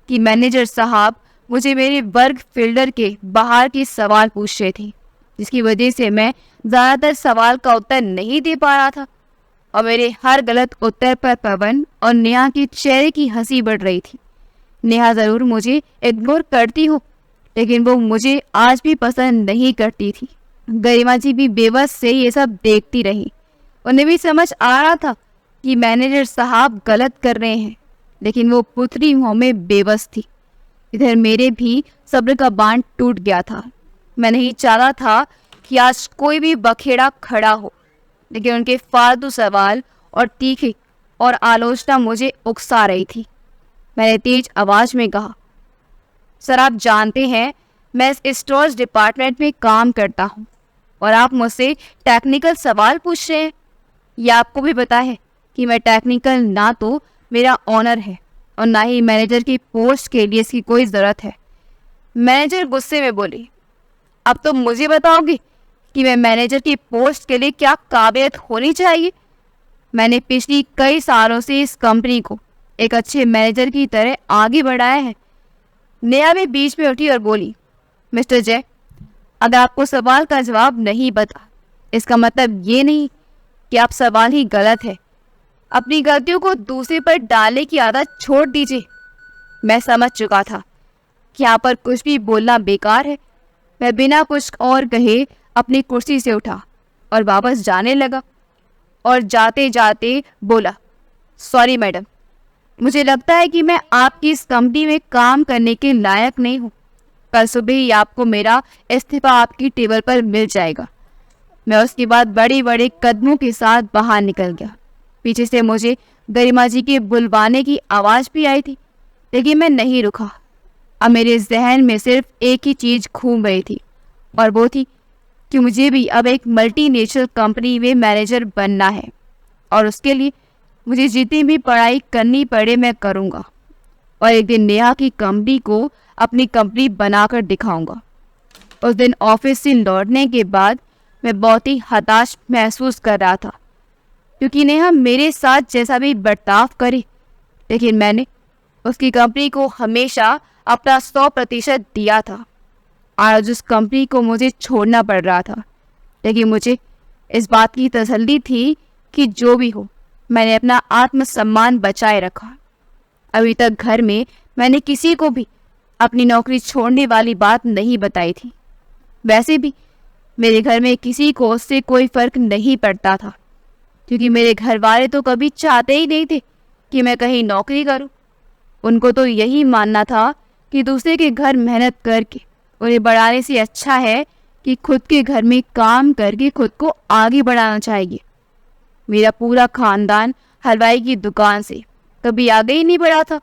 S1: कि मैनेजर साहब मुझे मेरे वर्क फील्डर के बाहर के सवाल पूछ रहे थे, जिसकी वजह से मैं ज़्यादातर सवाल का उत्तर नहीं दे पा रहा था और मेरे हर गलत उत्तर पर पवन और नेहा के चेहरे की हंसी बढ़ रही थी। नेहा ज़रूर मुझे इग्नोर करती हो, लेकिन वो मुझे आज भी पसंद नहीं करती थी। गरिमा जी भी बेबस से ये सब देखती रही। उन्हें भी समझ आ रहा था कि मैनेजर साहब गलत कर रहे हैं, लेकिन वो पुतली मुँह में बेबस थी। इधर मेरे भी सब्र का बांध टूट गया था। मैं नहीं चाहता था कि आज कोई भी बखेड़ा खड़ा हो, लेकिन उनके फालतू सवाल और तीखी और आलोचना मुझे उकसा रही थी। मैंने तेज आवाज में कहा, सर आप जानते हैं मैं इस स्टोरेज डिपार्टमेंट में काम करता हूँ और आप मुझसे टेक्निकल सवाल पूछ रहे हैं। यह आपको भी पता है कि मैं टेक्निकल ना तो मेरा ऑनर है और ना ही मैनेजर की पोस्ट के लिए इसकी कोई ज़रूरत है। मैनेजर गुस्से में बोली, अब तो मुझे बताओगे कि मैं मैनेजर की पोस्ट के लिए क्या काबिलियत होनी चाहिए। मैंने पिछली कई सालों से इस कंपनी को एक अच्छे मैनेजर की तरह आगे बढ़ाया है। नेहा भी बीच में उठी और बोली, मिस्टर जय, अगर आपको सवाल का जवाब नहीं पता, इसका मतलब ये नहीं कि आप सवाल ही गलत है। अपनी गलतियों को दूसरे पर डालने की आदत छोड़ दीजिए। मैं समझ चुका था कि यहाँ पर कुछ भी बोलना बेकार है। मैं बिना कुछ और कहे अपनी कुर्सी से उठा और वापस जाने लगा और जाते जाते बोला, सॉरी मैडम, मुझे लगता है कि मैं आपकी इस कंपनी में काम करने के लायक नहीं हूँ। कल सुबह ही आपको मेरा इस्तीफा आपकी टेबल पर मिल जाएगा। मैं उसके बाद बड़े बड़े कदमों के साथ बाहर निकल गया। पीछे से मुझे गरिमा जी के बुलवाने की आवाज़ भी आई थी, लेकिन मैं नहीं रुका। अब मेरे जहन में सिर्फ एक ही चीज़ घूम रही थी और वो थी कि मुझे भी अब एक मल्टीनेशनल कंपनी में मैनेजर बनना है और उसके लिए मुझे जितनी भी पढ़ाई करनी पड़े मैं करूँगा और एक दिन नेहा की कंपनी को अपनी कंपनी बनाकर दिखाऊंगा। उस दिन ऑफिस से लौटने के बाद मैं बहुत ही हताश महसूस कर रहा था, क्योंकि नेहा मेरे साथ जैसा भी बर्ताव करे, लेकिन मैंने उसकी कंपनी को हमेशा अपना 100% दिया था। आज उस कंपनी को मुझे छोड़ना पड़ रहा था, लेकिन मुझे इस बात की तसल्ली थी कि जो भी हो मैंने अपना आत्मसम्मान बचाए रखा। अभी तक घर में मैंने किसी को भी अपनी नौकरी छोड़ने वाली बात नहीं बताई थी। वैसे भी मेरे घर में किसी को उससे कोई फर्क नहीं पड़ता था, क्योंकि मेरे घर वाले तो कभी चाहते ही नहीं थे कि मैं कहीं नौकरी करूं। उनको तो यही मानना था कि दूसरे के घर मेहनत करके उन्हें बढ़ाने से अच्छा है कि खुद के घर में काम करके खुद को आगे बढ़ाना चाहिए। मेरा पूरा खानदान हलवाई की दुकान से कभी आगे ही नहीं बढ़ा था।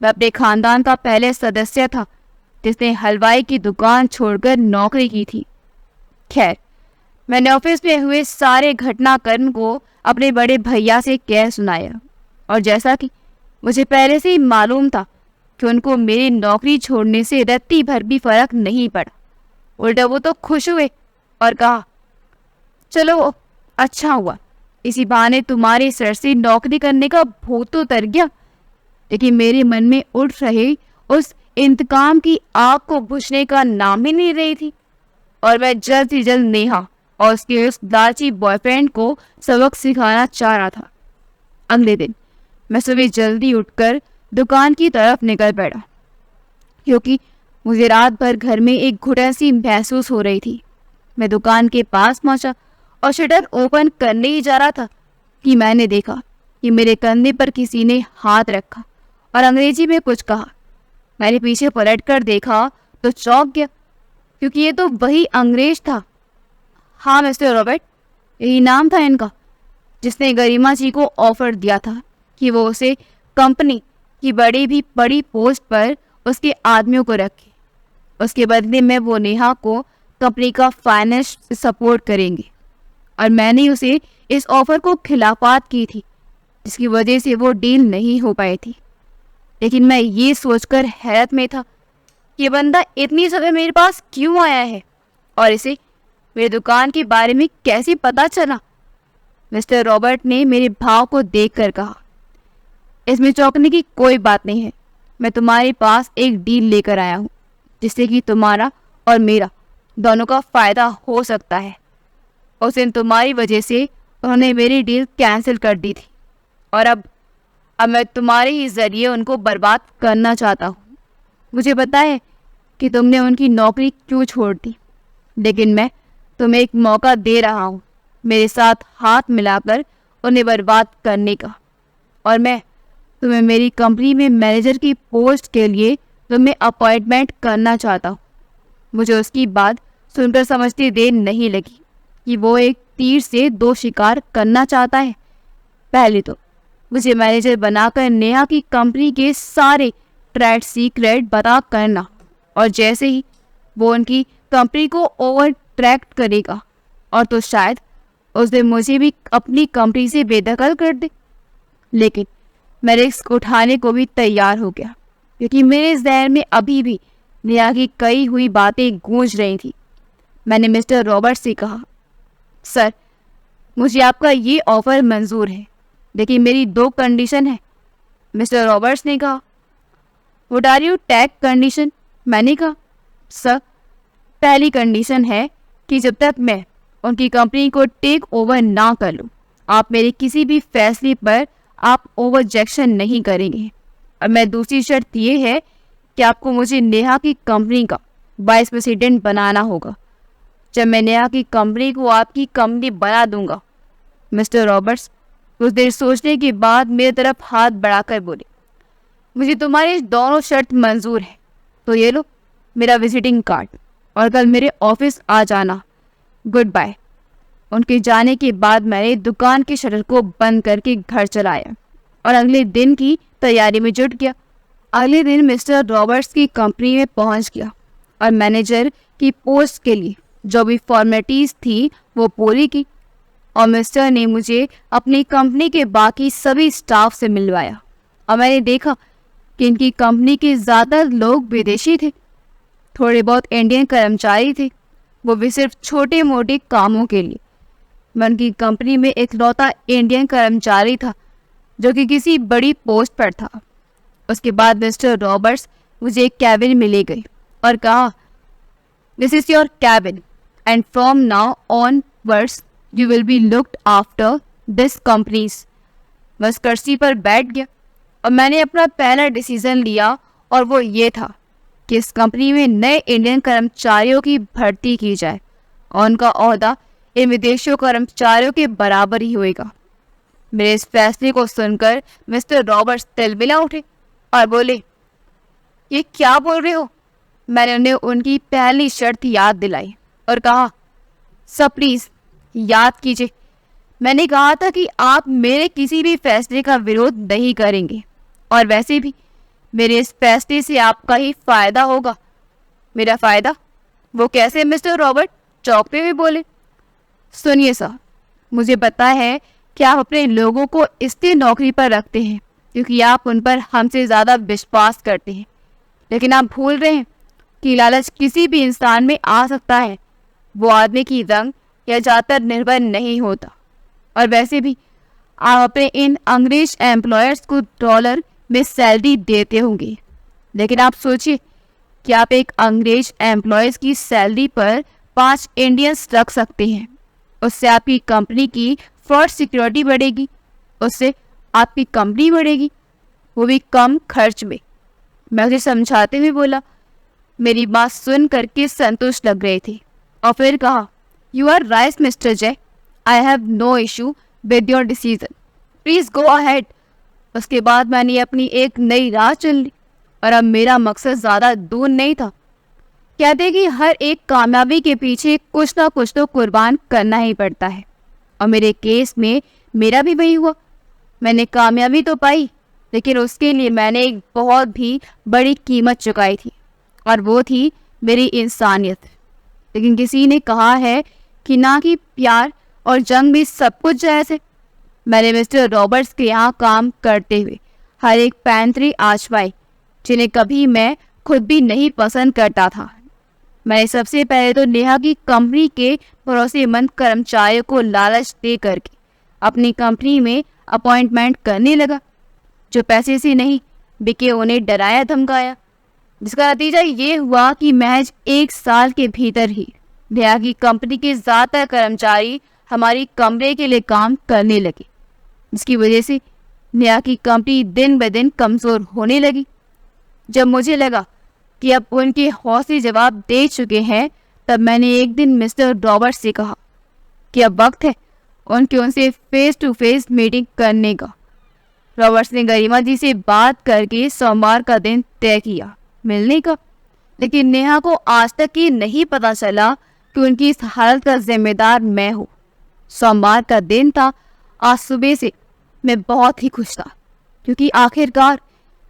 S1: मैं अपने खानदान का पहले सदस्य था जिसने हलवाई की दुकान छोड़कर नौकरी की थी। खैर, मैंने ऑफिस में हुए सारे घटनाक्रम को अपने बड़े भैया से कह सुनाया, और जैसा कि मुझे पहले से ही मालूम था कि उनको मेरी नौकरी छोड़ने से रत्ती भर भी फर्क नहीं पड़ा, उल्टा वो तो खुश हुए और कहा, चलो अच्छा हुआ, इसी बहाने तुम्हारे सर से नौकरी करने का भूत तो उतर गया। लेकिन मेरे मन में उठ रही उस इंतकाम की आग को बुझने का नाम ही नहीं रही थी, और मैं जल्द से जल्द नेहा और उसके उस लालची बॉयफ्रेंड को सबक सिखाना चाह रहा था। अगले दिन मैं सुबह जल्दी उठकर दुकान की तरफ निकल पड़ा, क्योंकि मुझे रात भर घर में एक घुटन सी महसूस हो रही थी। मैं दुकान के पास पहुंचा और शटर ओपन करने ही जा रहा था कि मैंने देखा कि मेरे कंधे पर किसी ने हाथ रखा और अंग्रेजी में कुछ कहा। मैंने पीछे पलट कर देखा तो चौंक गया, क्योंकि ये तो वही अंग्रेज था। हाँ मिस्टर रॉबर्ट, यही नाम था इनका, जिसने गरिमा जी को ऑफर दिया था कि वो उसे कंपनी की बड़ी पोस्ट पर उसके आदमियों को रखे। उसके बदले में वो नेहा को कंपनी का फाइनेंस सपोर्ट करेंगे, और मैंने उसे इस ऑफर को खिलाफत की थी, जिसकी वजह से वो डील नहीं हो पाई थी। लेकिन मैं ये सोचकर हैरत में था कि ये बंदा इतनी समय मेरे पास क्यों आया है और इसे मेरी दुकान के बारे में कैसे पता चला। मिस्टर रॉबर्ट ने मेरे भाव को देखकर कहा, इसमें चौंकने की कोई बात नहीं है। मैं तुम्हारे पास एक डील लेकर आया हूँ, जिससे कि तुम्हारा और मेरा दोनों का फायदा हो सकता है। उस दिन तुम्हारी वजह से उन्होंने मेरी डील कैंसिल कर दी थी, और अब मैं तुम्हारे ही जरिए उनको बर्बाद करना चाहता हूँ। मुझे पता है कि तुमने उनकी नौकरी क्यों छोड़ दी, लेकिन मैं तुम्हें एक मौका दे रहा हूँ मेरे साथ हाथ मिलाकर उन्हें बर्बाद करने का, और मैं तुम्हें मेरी कंपनी में मैनेजर की पोस्ट के लिए तुम्हें अपॉइंटमेंट करना चाहता हूँ। मुझे उसकी बात सुनकर समझती देर नहीं लगी कि वो एक तीर से दो शिकार करना चाहता है। पहले तो मुझे मैनेजर बनाकर नेहा की कंपनी के सारे ट्रेड सीक्रेट बता करना, और जैसे ही वो उनकी कंपनी को ओवर ट्रैक्ट करेगा और तो शायद उस दिन मुझे भी अपनी कंपनी से बेदखल कर दे। लेकिन मैं रिस्क उठाने को भी तैयार हो गया, क्योंकि मेरे जहन में अभी भी नेहा की कई हुई बातें गूंज रही थी। मैंने मिस्टर रॉबर्ट से कहा, सर मुझे आपका ये ऑफर मंजूर है, लेकिन मेरी 2 कंडीशन है। मिस्टर रॉबर्ट्स ने कहा, what are you take condition? मैंने कहा, सर पहली कंडीशन है कि जब तक मैं उनकी कंपनी को टेक ओवर ना कर लूँ, आप मेरे किसी भी फैसले पर आप ओवरजेक्शन नहीं करेंगे। और मैं दूसरी शर्त ये है कि आपको मुझे नेहा की कंपनी का वाइस प्रेसिडेंट बनाना होगा। जब मैं नेहा की कंपनी को आपकी कंपनी बना दूंगा। मिस्टर रॉबर्ट्स कुछ देर सोचने के बाद मेरी तरफ हाथ बढ़ाकर बोले, मुझे तुम्हारी दोनों शर्त मंजूर है, तो ये लो मेरा विजिटिंग कार्ड, और कल मेरे ऑफिस आ जाना। Goodbye. उनके जाने के बाद मैंने दुकान के शटर को बंद करके घर चला आया और अगले दिन की तैयारी में जुट गया। अगले दिन मिस्टर रॉबर्ट्स की कंपनी में पहुंच गया और मैनेजर की पोस्ट के लिए जो भी फॉर्मेलिटीज़ थी वो पूरी की, और मिस्टर ने मुझे अपनी कंपनी के बाकी सभी स्टाफ से मिलवाया। और मैंने देखा कि इनकी कंपनी के ज़्यादातर लोग विदेशी थे, थोड़े बहुत इंडियन कर्मचारी थे, वो भी सिर्फ छोटे मोटे कामों के लिए। मैं उनकी कंपनी में इकलौता इंडियन कर्मचारी था जो कि किसी बड़ी पोस्ट पर था। उसके बाद मिस्टर रॉबर्ट्स मुझे एक कैबिन में ले गई और कहा, this is your cabin and from now onwards you will be looked after this companies. मैं उस कुर्सी पर बैठ गया और मैंने अपना पहला डिसीजन लिया, और वो ये था कि इस कंपनी में नए इंडियन कर्मचारियों की भर्ती की जाए और उनका ओहदा इन विदेशियों कर्मचारियों के बराबर ही होएगा। मेरे इस फैसले को सुनकर मिस्टर रॉबर्ट्स तिलमिला उठे और बोले, ये क्या बोल रहे हो? मैंने उन्हें उनकी पहली शर्त याद दिलाई और कहा, सब प्लीज याद कीजिए, मैंने कहा था कि आप मेरे किसी भी फैसले का विरोध नहीं करेंगे, और वैसे भी मेरे इस फैसले से आपका ही फायदा होगा। मेरा फायदा? वो कैसे मिस्टर रॉबर्ट? चौंकते हुए बोले। सुनिए सर, मुझे पता है कि आप अपने लोगों को इसलिए नौकरी पर रखते हैं क्योंकि आप उन पर हमसे ज़्यादा विश्वास करते हैं, लेकिन आप भूल रहे हैं कि लालच किसी भी इंसान में आ सकता है। वो आदमी की रंग या जात पर निर्भर नहीं होता। और वैसे भी आप अपने इन अंग्रेज एम्प्लॉयर्स को डॉलर में सैलरी देते होंगे, लेकिन आप सोचिए कि आप एक अंग्रेज एम्प्लॉयर्स की सैलरी पर 5 इंडियंस रख सकते हैं। उससे आपकी कंपनी की फ्रॉड सिक्योरिटी बढ़ेगी, उससे आपकी कंपनी बढ़ेगी, वो भी कम खर्च में। मैं उसे समझाते हुए बोला। मेरी बात सुन करके संतुष्ट लग रहे थे और फिर कहा, you are right mister Jay, I have no issue with your decision, please go ahead. उसके बाद मैंने अपनी एक नई राह चुन ली और अब मेरा मकसद ज़्यादा दूर नहीं था। कहते कि हर एक कामयाबी के पीछे कुछ ना कुछ तो कुर्बान करना ही पड़ता है, और मेरे केस में मेरा भी वही हुआ। मैंने कामयाबी तो पाई, लेकिन उसके लिए मैंने एक बहुत भी बड़ी कीमत चुकाई थी, और वो थी मेरी इंसानियत। लेकिन किसी ने कहा है कि ना कि प्यार और जंग भी सब कुछ जायज़ है। मैंने मिस्टर रॉबर्ट्स के यहाँ काम करते हुए हर एक पैंतरे आजमाई जिन्हें कभी मैं खुद भी नहीं पसंद करता था। मैंने सबसे पहले तो नेहा की कंपनी के भरोसेमंद कर्मचारियों को लालच दे करके अपनी कंपनी में अपॉइंटमेंट करने लगा, जो पैसे से नहीं बिके उन्हें डराया धमकाया, जिसका नतीजा ये हुआ कि महज 1 साल के भीतर ही नेहा की कंपनी के ज़्यादातर कर्मचारी हमारी कंपनी के लिए काम करने लगे, जिसकी वजह से नेहा की कंपनी दिन ब दिन कमज़ोर होने लगी। जब मुझे लगा कि अब उनके हौसले जवाब दे चुके हैं, तब मैंने एक दिन मिस्टर रॉबर्ट्स से कहा कि अब वक्त है उनसे फेस टू फेस मीटिंग करने का। रॉबर्ट्स ने गरिमा जी से बात करके सोमवार का दिन तय किया मिलने का, लेकिन नेहा को आज तक ये नहीं पता चला कि उनकी इस हालत का जिम्मेदार मैं हूँ। सोमवार का दिन था। आज सुबह से मैं बहुत ही खुश था, क्योंकि आखिरकार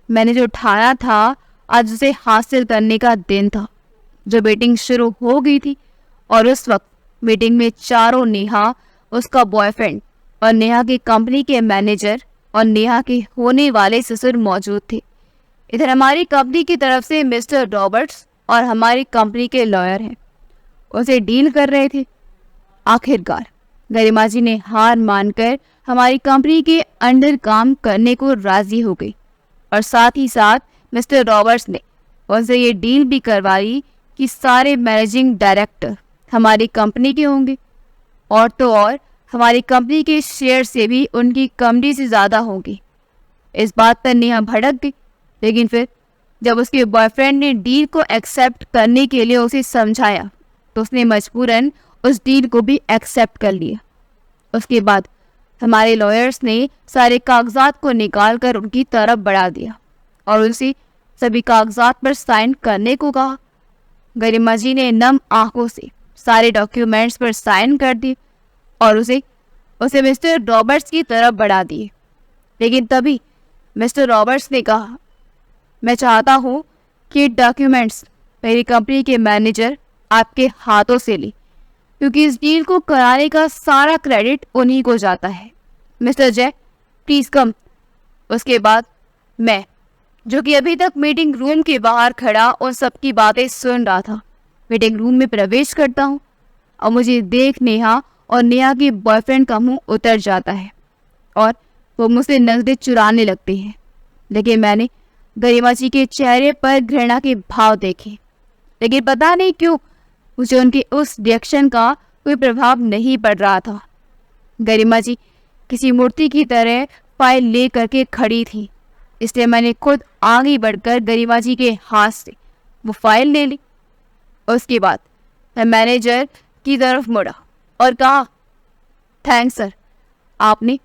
S1: मैंने जो ठाना था आज उसे हासिल करने का दिन था। जो मीटिंग शुरू हो गई थी और उस वक्त मीटिंग में चारों, नेहा, उसका बॉयफ्रेंड और नेहा की कंपनी के मैनेजर और नेहा के होने वाले ससुर मौजूद थे। इधर हमारी कंपनी की तरफ से मिस्टर रॉबर्ट्स और हमारी कंपनी के लॉयर हैं, उसे डील कर रहे थे। आखिरकार गरिमा जी ने हार मानकर हमारी कंपनी के अंडर काम करने को राजी हो गई, और साथ ही साथ मिस्टर रॉबर्ट्स ने उनसे ये डील भी करवाई कि सारे मैनेजिंग डायरेक्टर हमारी कंपनी के होंगे, और तो और हमारी कंपनी के शेयर से भी उनकी कंपनी से ज़्यादा होंगी। इस बात पर नेहा भड़क गई, लेकिन फिर जब उसके बॉयफ्रेंड ने डील को एक्सेप्ट करने के लिए उसे समझाया तो उसने मजबूरन उस डील को भी एक्सेप्ट कर लिया। उसके बाद हमारे लॉयर्स ने सारे कागजात को निकाल कर उनकी तरफ बढ़ा दिया और उनसे सभी कागजात पर साइन करने को कहा। गरिमा जी ने नम आंखों से सारे डॉक्यूमेंट्स पर साइन कर दिए और उसे मिस्टर रॉबर्ट्स की तरफ बढ़ा दिए। लेकिन तभी मिस्टर रॉबर्ट्स ने कहा, मैं चाहता हूँ कि डॉक्यूमेंट्स मेरी कंपनी के मैनेजर आपके हाथों से ले, क्योंकि इस डील को कराने का सारा क्रेडिट उन्हीं को जाता है। मिस्टर जय, प्लीज़ कम। उसके बाद मैं, जो कि अभी तक मीटिंग रूम के बाहर खड़ा उन सब की बातें सुन रहा था, मीटिंग रूम में प्रवेश करता हूँ और मुझे देख नेहा और नेहा के बॉयफ्रेंड का मुंह उतर जाता है और वो मुझसे नजरें चुराने लगते हैं। लेकिन मैंने गरिमा जी के चेहरे पर घृणा के भाव देखे, लेकिन पता नहीं क्यों मुझे उनके उस रिएक्शन का कोई प्रभाव नहीं पड़ रहा था। गरिमा जी किसी मूर्ति की तरह फाइल ले करके खड़ी थी, इसलिए मैंने खुद आगे बढ़कर गरिमा जी के हाथ से वो फाइल ले ली। उसके बाद मैं मैनेजर की तरफ मुड़ा और कहा, थैंक्स सर। आपने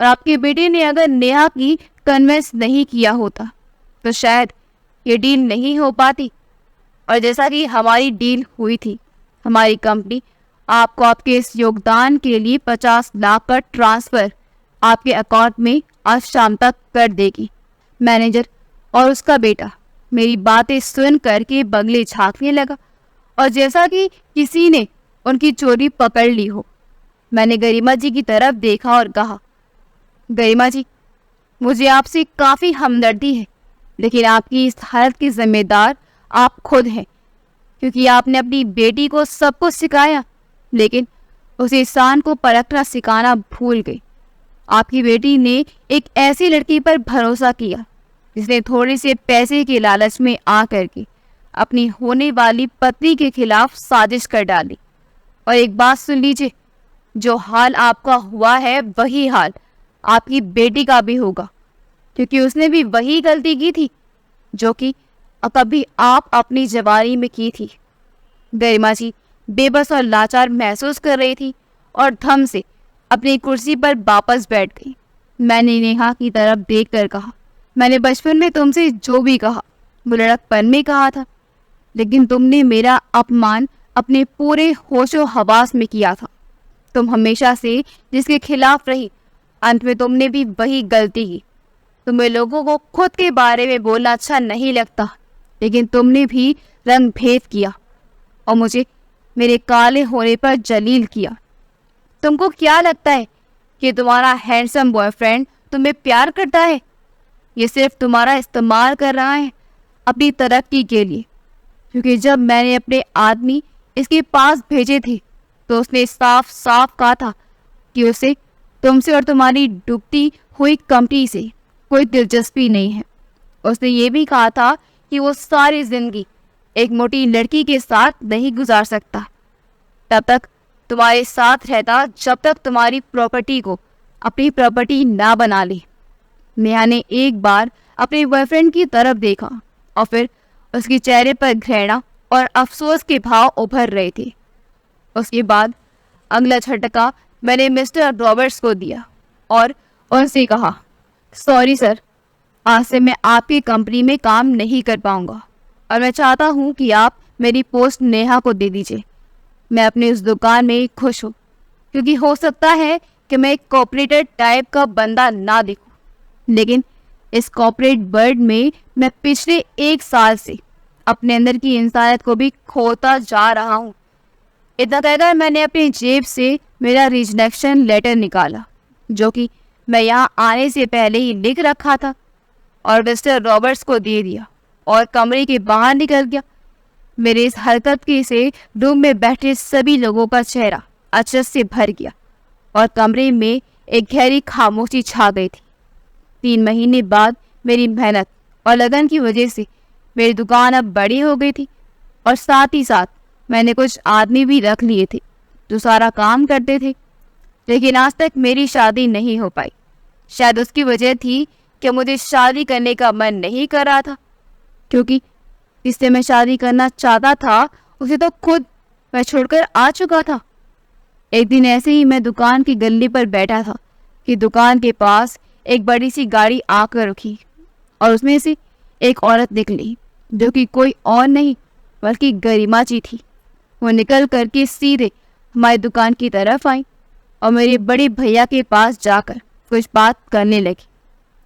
S1: और आपके बेटे ने अगर नेहा की कन्विंस नहीं किया होता तो शायद ये डील नहीं हो पाती। और जैसा कि हमारी डील हुई थी, हमारी कंपनी आपको आपके इस योगदान के लिए 50 लाख का ट्रांसफ़र आपके अकाउंट में आज शाम तक कर देगी। मैनेजर और उसका बेटा मेरी बातें सुन करके बगले झांकने लगा और जैसा कि किसी ने उनकी चोरी पकड़ ली हो। मैंने गरिमा जी की तरफ देखा और कहा, गरिमा जी, मुझे आपसे काफ़ी हमदर्दी है, लेकिन आपकी इस हालत की जिम्मेदार आप खुद हैं, क्योंकि आपने अपनी बेटी को सब कुछ सिखाया, लेकिन उस इंसान को परखना सिखाना भूल गई। आपकी बेटी ने एक ऐसी लड़की पर भरोसा किया जिसने थोड़े से पैसे के लालच में आ करके अपनी होने वाली पत्नी के खिलाफ साजिश कर डाली। और एक बात सुन लीजिए, जो हाल आपका हुआ है वही हाल आपकी बेटी का भी होगा, क्योंकि उसने भी वही गलती की थी जो कि कभी आप अपनी जवानी में की थी। गरिमा जी बेबस और लाचार महसूस कर रही थी और धम से अपनी कुर्सी पर वापस बैठ गई। मैंने नेहा की तरफ देखकर कहा, मैंने बचपन में तुमसे जो भी कहा वो लड़कपन में कहा था, लेकिन तुमने मेरा अपमान अपने पूरे होशो हवास में किया था। तुम हमेशा से जिसके खिलाफ रही, अंत में तुमने भी वही गलती की। तुम्हें लोगों को खुद के बारे में बोलना अच्छा नहीं लगता, लेकिन तुमने भी रंग भेद किया और मुझे मेरे काले होने पर जलील किया। तुमको क्या लगता है कि तुम्हारा हैंडसम बॉयफ्रेंड तुम्हें प्यार करता है? ये सिर्फ तुम्हारा इस्तेमाल कर रहा है अपनी तरक्की के लिए, क्योंकि जब मैंने अपने आदमी इसके पास भेजे थे तो उसने साफ साफ कहा था कि उसे तुमसे और तुम्हारी डूबती हुई कंपनी से कोई दिलचस्पी नहीं है। उसने ये भी कहा था कि वो सारी जिंदगी एक मोटी लड़की के साथ नहीं गुजार सकता, तब तक तुम्हारे साथ रहता जब तक तुम्हारी प्रॉपर्टी को अपनी प्रॉपर्टी ना बना ले। नेहा ने एक बार अपने बॉयफ्रेंड की तरफ देखा और फिर उसके चेहरे पर घृणा और अफसोस के भाव उभर रहे थे। उसके बाद अगला झटका मैंने मिस्टर रॉबर्ट्स को दिया और उनसे कहा, सॉरी सर, आज से मैं आपकी कंपनी में काम नहीं कर पाऊंगा और मैं चाहता हूं कि आप मेरी पोस्ट नेहा को दे दीजिए। मैं अपनी उस दुकान में खुश हूँ, क्योंकि हो सकता है कि मैं एक कॉर्पोरेटेड टाइप का बंदा ना दिखूं, लेकिन इस कॉर्पोरेट वर्ल्ड में मैं पिछले 1 साल से अपने अंदर की इंसानियत को भी खोता जा रहा हूँ। इतना कहकर मैंने अपनी जेब से मेरा रिजेक्शन लेटर निकाला, जो कि मैं यहाँ आने से पहले ही लिख रखा था, और मिस्टर रॉबर्ट्स को दे दिया और कमरे के बाहर निकल गया। मेरे इस हरकत के से रूम में बैठे सभी लोगों का चेहरा अचरज से भर गया और कमरे में एक गहरी खामोशी छा गई थी। 3 महीने बाद मेरी मेहनत और लगन की वजह से मेरी दुकान अब बड़ी हो गई थी और साथ ही साथ मैंने कुछ आदमी भी रख लिए थे जो सारा काम करते थे, लेकिन आज तक मेरी शादी नहीं हो पाई। शायद उसकी वजह थी कि मुझे शादी करने का मन नहीं कर रहा था, क्योंकि जिससे मैं शादी करना चाहता था उसे तो खुद मैं छोड़कर आ चुका था। एक दिन ऐसे ही मैं दुकान की गली पर बैठा था कि दुकान के पास एक बड़ी सी गाड़ी आकर रुकी और उसमें से एक औरत निकली, जो कि कोई और नहीं बल्कि गरिमा जी थी। वो निकल करके सीधे हमारी दुकान की तरफ आई और मेरे बड़े भैया के पास जाकर कुछ बात करने लगी,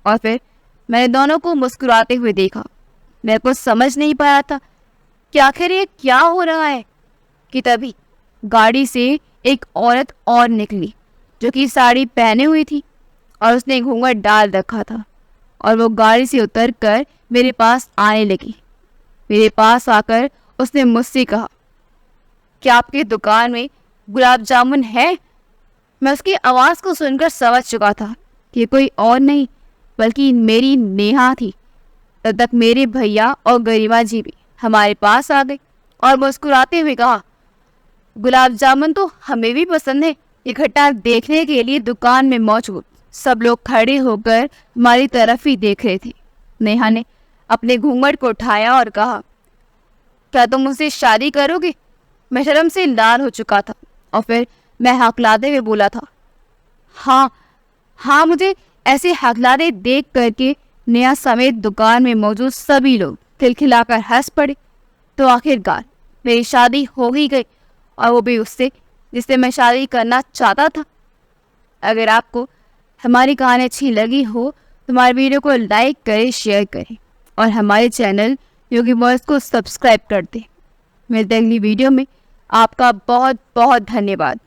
S1: और फिर मैंने दोनों को मुस्कुराते हुए देखा। मैं कुछ समझ नहीं पाया था कि आखिर ये क्या हो रहा है, कि तभी गाड़ी से एक औरत और निकली, जो कि साड़ी पहने हुई थी और उसने घूंघट डाल रखा था, और वो गाड़ी से उतरकर मेरे पास आने लगी। मेरे पास आकर उसने मुझसे कहा, क्या आपकी दुकान में गुलाब जामुन है? मैं उसकी आवाज़ को सुनकर समझ चुका था कि कोई और नहीं बल्कि मेरी नेहा थी। तब तक मेरे भैया और गरिमा जी भी हमारे पास आ गए और मुस्कुराते हुए कहा, गुलाब जामुन तो हमें भी पसंद है। इकट्ठा देखने के लिए दुकान में मौजूद सब लोग खड़े होकर हमारी तरफ ही देख रहे थे। नेहा ने अपने घूंघट को उठाया और कहा, क्या तुम मुझसे शादी करोगे? मैं शर्म से लाल हो चुका था और फिर मैं हकलाते हुए बोला था, हाँ, मुझे ऐसे हकलाते देख करके नेहा समेत दुकान में मौजूद सभी लोग खिलखिलाकर हंस पड़े। तो आखिरकार मेरी शादी हो ही गई, और वो भी उससे जिससे मैं शादी करना चाहता था। अगर आपको हमारी कहानी अच्छी लगी हो तो हमारे वीडियो को लाइक करें, शेयर करें और हमारे चैनल योगी वॉइस को सब्सक्राइब कर दें। मिलते हैं अगली वीडियो में। आपका बहुत बहुत धन्यवाद।